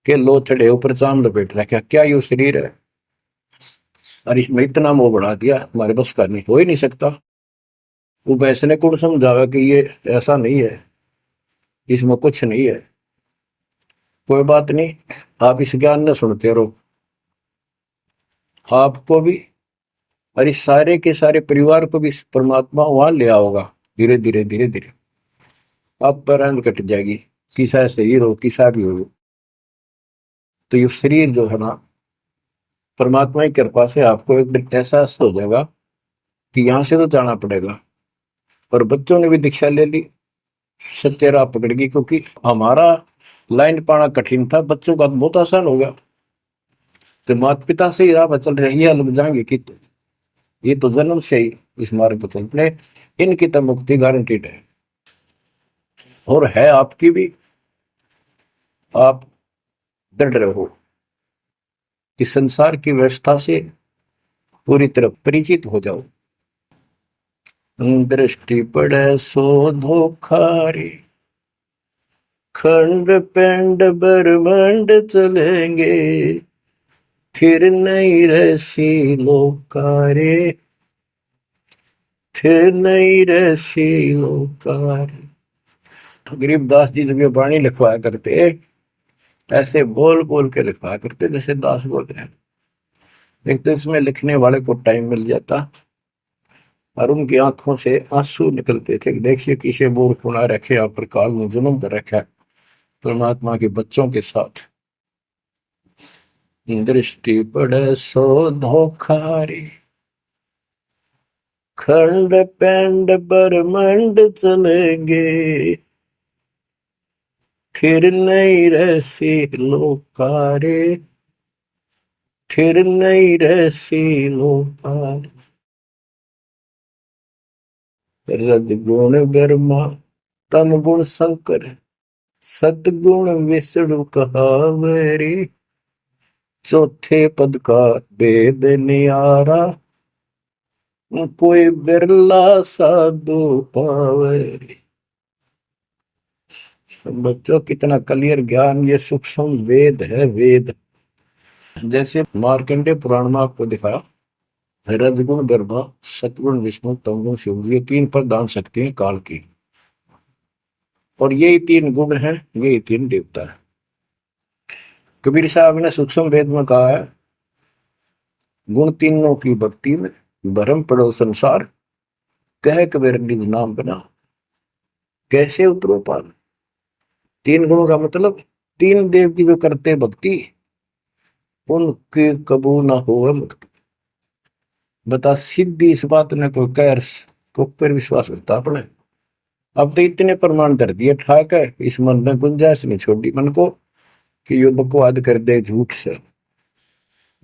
के लो चढ़े ऊपर चाम लपेट रखा, क्या ये शरीर है। और इसमें इतना मोह बढ़ा दिया, हमारे बस का नहीं, हो ही नहीं सकता। वो वैसे ने कौन समझावा कि ये ऐसा नहीं है, इसमें कुछ नहीं है। कोई बात नहीं, आप इस ज्ञान न सुनते रहो, आपको भी और इस सारे के सारे परिवार को भी परमात्मा वहां ले आओगा। धीरे धीरे धीरे धीरे आप पर अंध कट जाएगी, किसा शरीर हो किसा भी हो। तो ये शरीर जो है ना, परमात्मा की कृपा से आपको एक दिन एहसास हो जाएगा कि यहां से तो जाना पड़ेगा। और बच्चों ने भी दीक्षा ले ली, सत्य राह पकड़ गई, क्योंकि हमारा लाइन पाना कठिन था, बच्चों का बहुत आसान हो गया। तो माता पिता से ही राह पर चल रही है, लग जाएंगे कि ये तो जन्म से ही इस मार्ग पर चलते, इनकी तो मुक्ति गारंटीड है। और है आपकी भी। आप दृढ़ रहो कि संसार की व्यवस्था से पूरी तरह परिचित हो जाओ। दृष्टि पड़े सो धोखारी, खंड पेंड ब्रह्मांड चलेंगे, फिर नहीं रसी लोकारे, फिर नहीं रसी लोकारे। गरीबदास जी जब ये वाणी लिखवाया करते, ऐसे बोल बोल के लिखवाया करते जैसे दास बोल रहे हैं। एक तो इसमें लिखने वाले को टाइम मिल जाता और उनकी आंखों से आंसू निकलते थे। देखिए किसे बोर खुना रखे, आप पर काल में जुल्म कर रखा है परमात्मा के बच्चों के साथ। दृष्टि पड़े सो धोखारी, खंड पेंड ब्रह्मांड चलेंगे, फिर नहीं रहसी लोकारे, फिर नहीं रहसी लोकारे। रजगुण ब्रह्मा तम गुण शंकर, सतगुण विष्णु कहावरी, चौथे पद का वेद नियारा, कोई बिरला साधु पावरी। बच्चों कितना क्लियर ज्ञान, ये सूक्ष्म वेद है, वेद। जैसे मार्कंडे पुराण में आपको दिखाया, रजगुण ब्रह्मा, सतगुण विष्णु, तमगुण शिव, ये तीन प्रधान शक्ति हैं काल की। और यही तीन गुण हैं, यही तीन देवता है। कबीर साहब ने सूक्ष्म वेद में कहा है, गुण तीनों की भक्ति में भरम पड़ो संसार, कह कबीर निज नाम बना, कैसे उतरो पार। तीन गुणों का मतलब तीन देव की जो करते भक्ति, उनके कबू ना हो मुक्ति। बता सीधी इस बात ने कोई कह को पर विश्वास होता अपने। अब तो इतने प्रमाण धर दिए ठाक है, इस मन ने गुंजाइश नहीं छोड़ी मन को कि यो बकवाद कर दे झूठ से,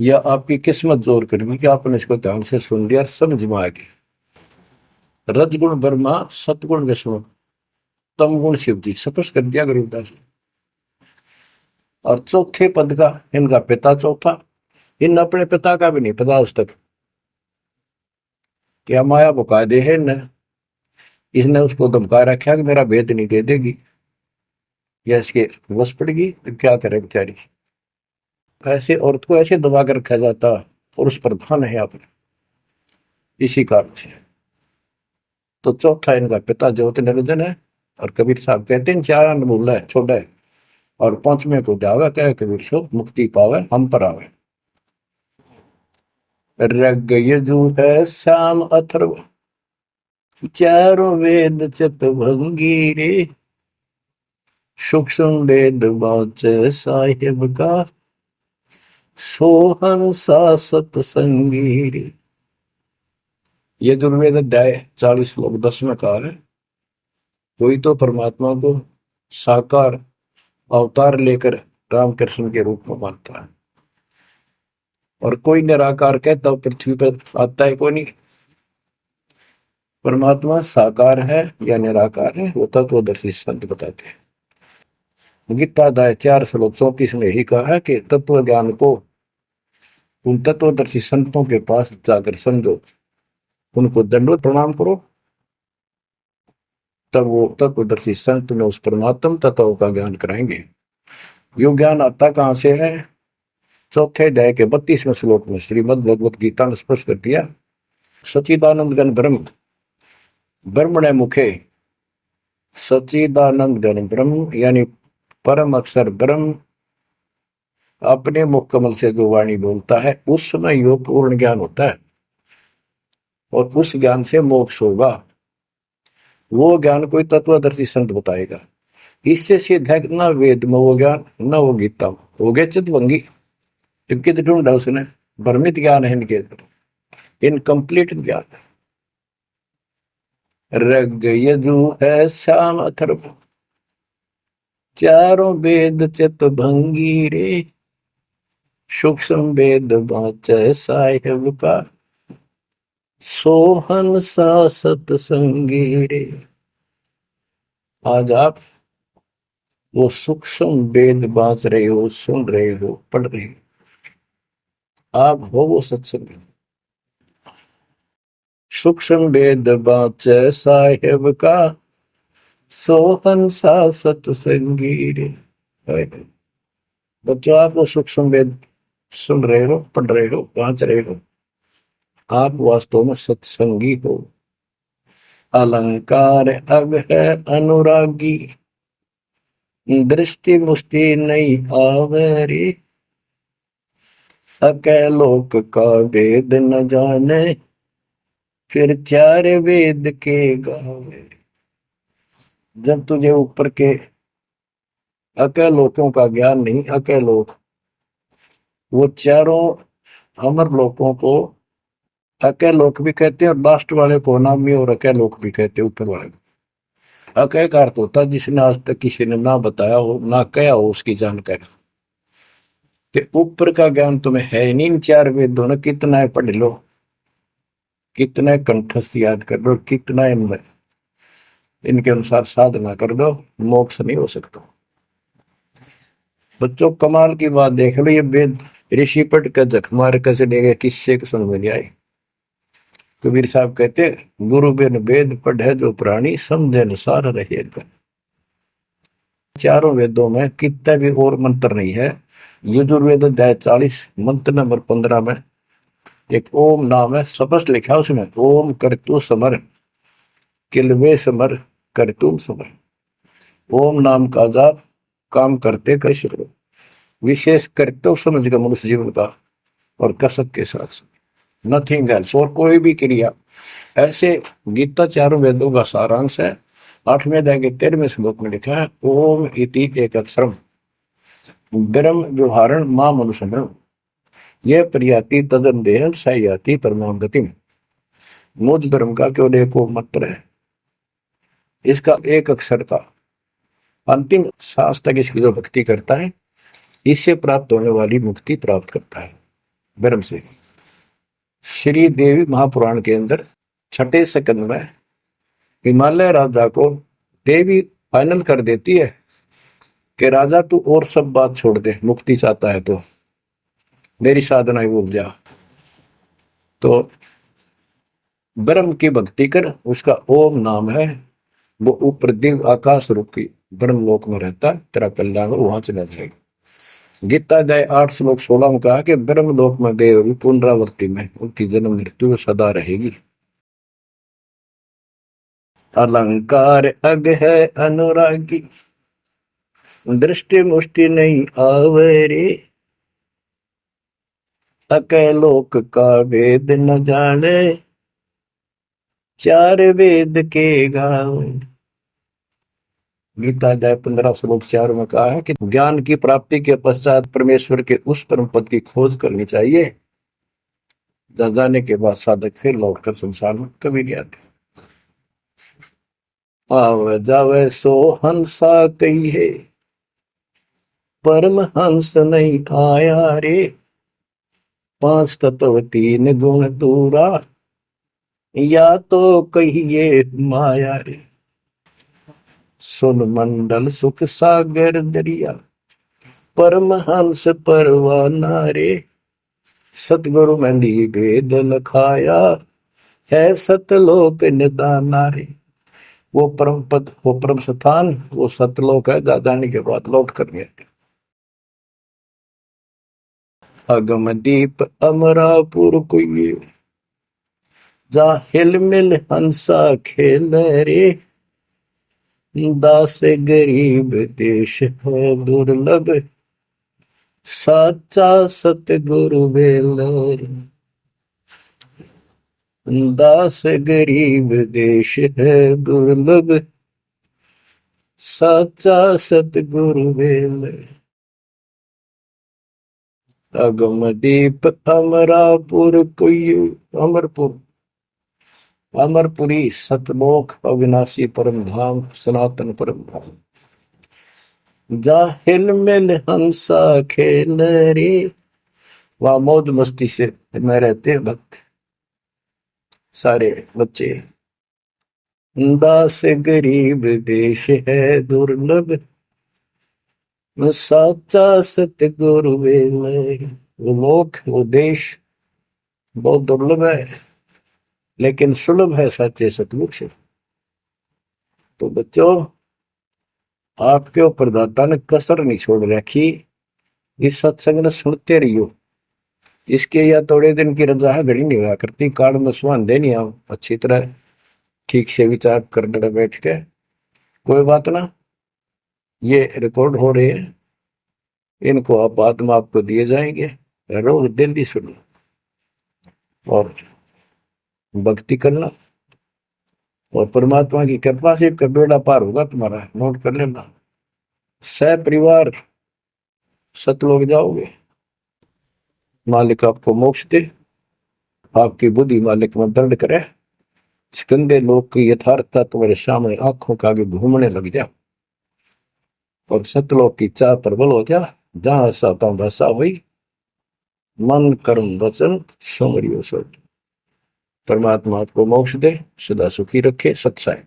या आपकी किस्मत जोर करेगी कि आपने इसको ध्यान से सुन लिया, समझ में आ गई। रजगुण ब्रह्मा, सतगुण विष्णु, तम गुण शिव जी, स्पष्ट कर दिया गरीबदास। और चौथे पद का इनका पिता चौथा, इन अपने पिता का भी नहीं पता आज तक। क्या माया बुका दे है न, इसने उसको धमका रखा कि मेरा भेद नहीं दे देगी, या इसके वश पड़ेगी तो क्या करे बेचारी। ऐसे औरत को ऐसे दबा कर रखा जाता, और उस प्रधान है आपने, इसी कारण से। तो चौथा इनका पिता ज्योति निरंजन है। और कबीर साहब कहते हैं चार अनमूल है, छोड़ा है, और पांचवें को जावे, कह कबीर सो मुक्ति पावे हम पर आवे। रग यजु है श्याम अथर्व, चारों वेद चतुर्भंगी रे, सूक्ष्म वेद बाचे साहिब का, सोहन सा सतसंगी रे। ये दुर्वेद अध्याय 40 श्लोक 10 में कहा है, कोई तो परमात्मा को साकार अवतार लेकर रामकृष्ण के रूप में मानता है, और कोई निराकार कहता पृथ्वी पर आता है कोई नहीं। परमात्मा साकार है या निराकार है, वो तत्वदर्शी संत बताते हैं। गीता अध्याय 4 श्लोक 34 में ही कहा है कि तत्व ज्ञान को उन तत्वदर्शी संतों के पास जाकर समझो, उनको दंडवत प्रणाम करो, तब वो तत्वदर्शी संत में उस परमात्म तत्व का ज्ञान कराएंगे। यो ज्ञान आता कहां से है? चौथे अध्याय के 32वें श्लोक में श्रीमद् भगवत गीता ने स्पष्ट कर दिया, सच्चिदानंद गण ब्रह्म, ब्रह्मणे मुखे सच्चिदानंद गण ब्रह्म, यानी परम अक्षर ब्रह्म अपने मुख कमल से जो वाणी बोलता है, उस समय यो पूर्ण ज्ञान होता है, और उस ज्ञान से मोक्ष होगा। वो ज्ञान कोई तत्वदर्शी संत बताएगा। इससे सिद्ध है न वेद में वो ज्ञान, न वो गीता में। हो गया चितवंगी, टिपके तो ढूंढा उसने, भ्रमित ज्ञान है इनके अंदर, इनकम्प्लीट ज्ञान है। ऋग यजु है श्याम अथर्व, चारों वेद चित भंगी रे, सूक्ष्म वेद बाँचै साहिब का, सोहन सा सतसंगी रे। आज आप वो सूक्ष्म वेद बाँच रहे हो, सुन रहे हो, पढ़ रहे हो, आप हो वो सत्संग। सूक्ष्म वेद बाँचै साहिब का, सोहन सा सतसंगी रे। बच्चों, आप वो सूक्ष्म वेद सुन रहे हो, पढ़ रहे हो, बाँच रहे हो, आप वास्तव में सत्संगी हो। अलंकार अग है अनुरागी, दृष्टि मुष्टि नहीं आवे रे, अकैलोक का वेद न जाने, फिर चार वेद के गावे। जब तुझे ऊपर के अकैलोकों का ज्ञान नहीं, अकैलोक वो चारों अमर लोकों को अकैलोक भी कहते हैं, और लास्ट वाले को नामी और अकैलोक भी कहते हैं, ऊपर वाले को। अकय का अर्थ होता जिसने आज तक किसी ने ना बताया हो, ना कहा हो उसकी जानकारी। तो ऊपर का ज्ञान तुम्हें है नहीं। इन चार वेदों ने कितना है पढ़ लो, कितना कंठस्थ याद कर लो, कितना इनके अनुसार साधना कर दो, मोक्ष नहीं हो सकता। बच्चों, कमाल की बात देख लो, ये वेद ऋषि पट का जख मार कर चले गए, किससे समझ में नहीं आई। कबीर साहब कहते, गुरु बिन वेद पढ़े जो प्राणी, समझे अनुसार रहे। चारों वेदों में कितना भी और मंत्र नहीं है। यजुर्वेद अध्याय 40 मंत्र नंबर 15 में एक ओम नाम है, स्पष्ट लिखा उसमें, ओम करतु समर किलवे समर करतुम समर। ओम नाम का जाप काम करते कैसे करो, विशेष कर्तव्य समझ कर मनुष्य जीवन का, और कसक के साथ नथिंग एल्स, और कोई भी क्रिया। ऐसे गीता चारों वेदों का सारांश है। 8वें अध्याय के 13वें श्लोक में लिखा है, ओम इति एक अक्षरम ब्रह्म व्यवहारण मां मनुष्य, यह प्रियाति तदन देह सयाति परमाम गति। मुझ ब्रह्म का केवल एक मंत्र है, इसका एक अक्षर का अंतिम सांस तक इसकी जो भक्ति करता है, इससे प्राप्त होने वाली मुक्ति प्राप्त करता है ब्रह्म से। श्री देवी महापुराण के अंदर 6ठे स्कंद में हिमालय राजा को देवी फाइनल कर देती है कि राजा तू और सब बात छोड़ दे, मुक्ति चाहता है तो मेरी साधना ही भूल जा, तो ब्रह्म की भक्ति कर। उसका ओम नाम है, वो ऊपर दिव्य आकाश रूपी ब्रह्म लोक में रहता है, तेरा कल्याण वहां चला जाएगा। गीता अध्याय 8 श्लोक 16 में कहा कि ब्रह्म लोक में गए हुए पुनरावृत्ति में उनकी जन्म मृत्यु सदा रहेगी। अलंकार अग है अनुरागी, दृष्टि मुष्टि नहीं आवे रे, अकैलोक का वेद न जाने, चार वेद के गावे। गीता अध्याय 15 श्लोक 4 में कहा है कि ज्ञान की प्राप्ति के पश्चात परमेश्वर के उस परम पद की खोज करनी चाहिए, जहां जाने के बाद साधक फिर लौटकर संसार में कभी नहीं आते। आवे जावे सो हंसा कही है, परम हंस नहीं आया रे, 5 तत्व 3 गुण दूरा, या तो कहिए माया रे। सुन मंडल सुख सागर दरिया, परमहंस परवाना रे, सतगुरु में भेद लखाया, है सतलोक निदाना रे। वो परम पद, वो परम स्थान, वो सतलोक है, दादानी के बाद लौट कर गए। अगम दीप अमरापुर कोई, जा हिल मिल हंसा खेल रे, दास गरीब देश है दुर्लभ, साचा सतगुरु बेल। दास गरीब देश है दुर्लभ, साचा सतगुरु बेल। अगमदीप अमरापुर कोई अमरपुर अमरपुरी सतलोक अविनाशी परम धाम सनातन परम धाम जाहिल मिल हंसा खेल रे। वहां मौज मस्ती से में रहते हैं भक्त सारे बच्चे। दास गरीब देश है दुर्लभ साचा सतगुरु वेल। वो लोग वो देश बहुत दुर्लभ है लेकिन सुलभ है साचे सतगुरु से। तो बच्चों आपके ऊपर दाता ने कसर नहीं छोड़ रखी। इस सत्संग ने सुनते रहियो। इसके या थोड़े दिन की रजा घड़ी नहीं हुआ करती। काल में सुहान दे नहीं आओ अच्छी तरह ठीक से विचार करने में बैठ के। कोई बात ना, ये रिकॉर्ड हो रहे हैं, इनको आप बाद में आपको दिए जाएंगे। रोज दिल्ली सुनो और भक्ति करना और परमात्मा की कृपा से बेड़ा पार होगा तुम्हारा। नोट कर लेना। सह परिवार सतलोक जाओगे। मालिक आपको मोक्ष दे, आपकी बुद्धि मालिक में दंड करे। इस गंदे लोग की यथार्थता तुम्हारे सामने आंखों के आगे घूमने लग जा और सतलोक की चाह प्रबल हो जा। जहां साता भाषा हुई मन कर्म वचन सुमरियो सोच। परमात्मा आपको मोक्ष दे, सदा सुखी रखे। सत्साई।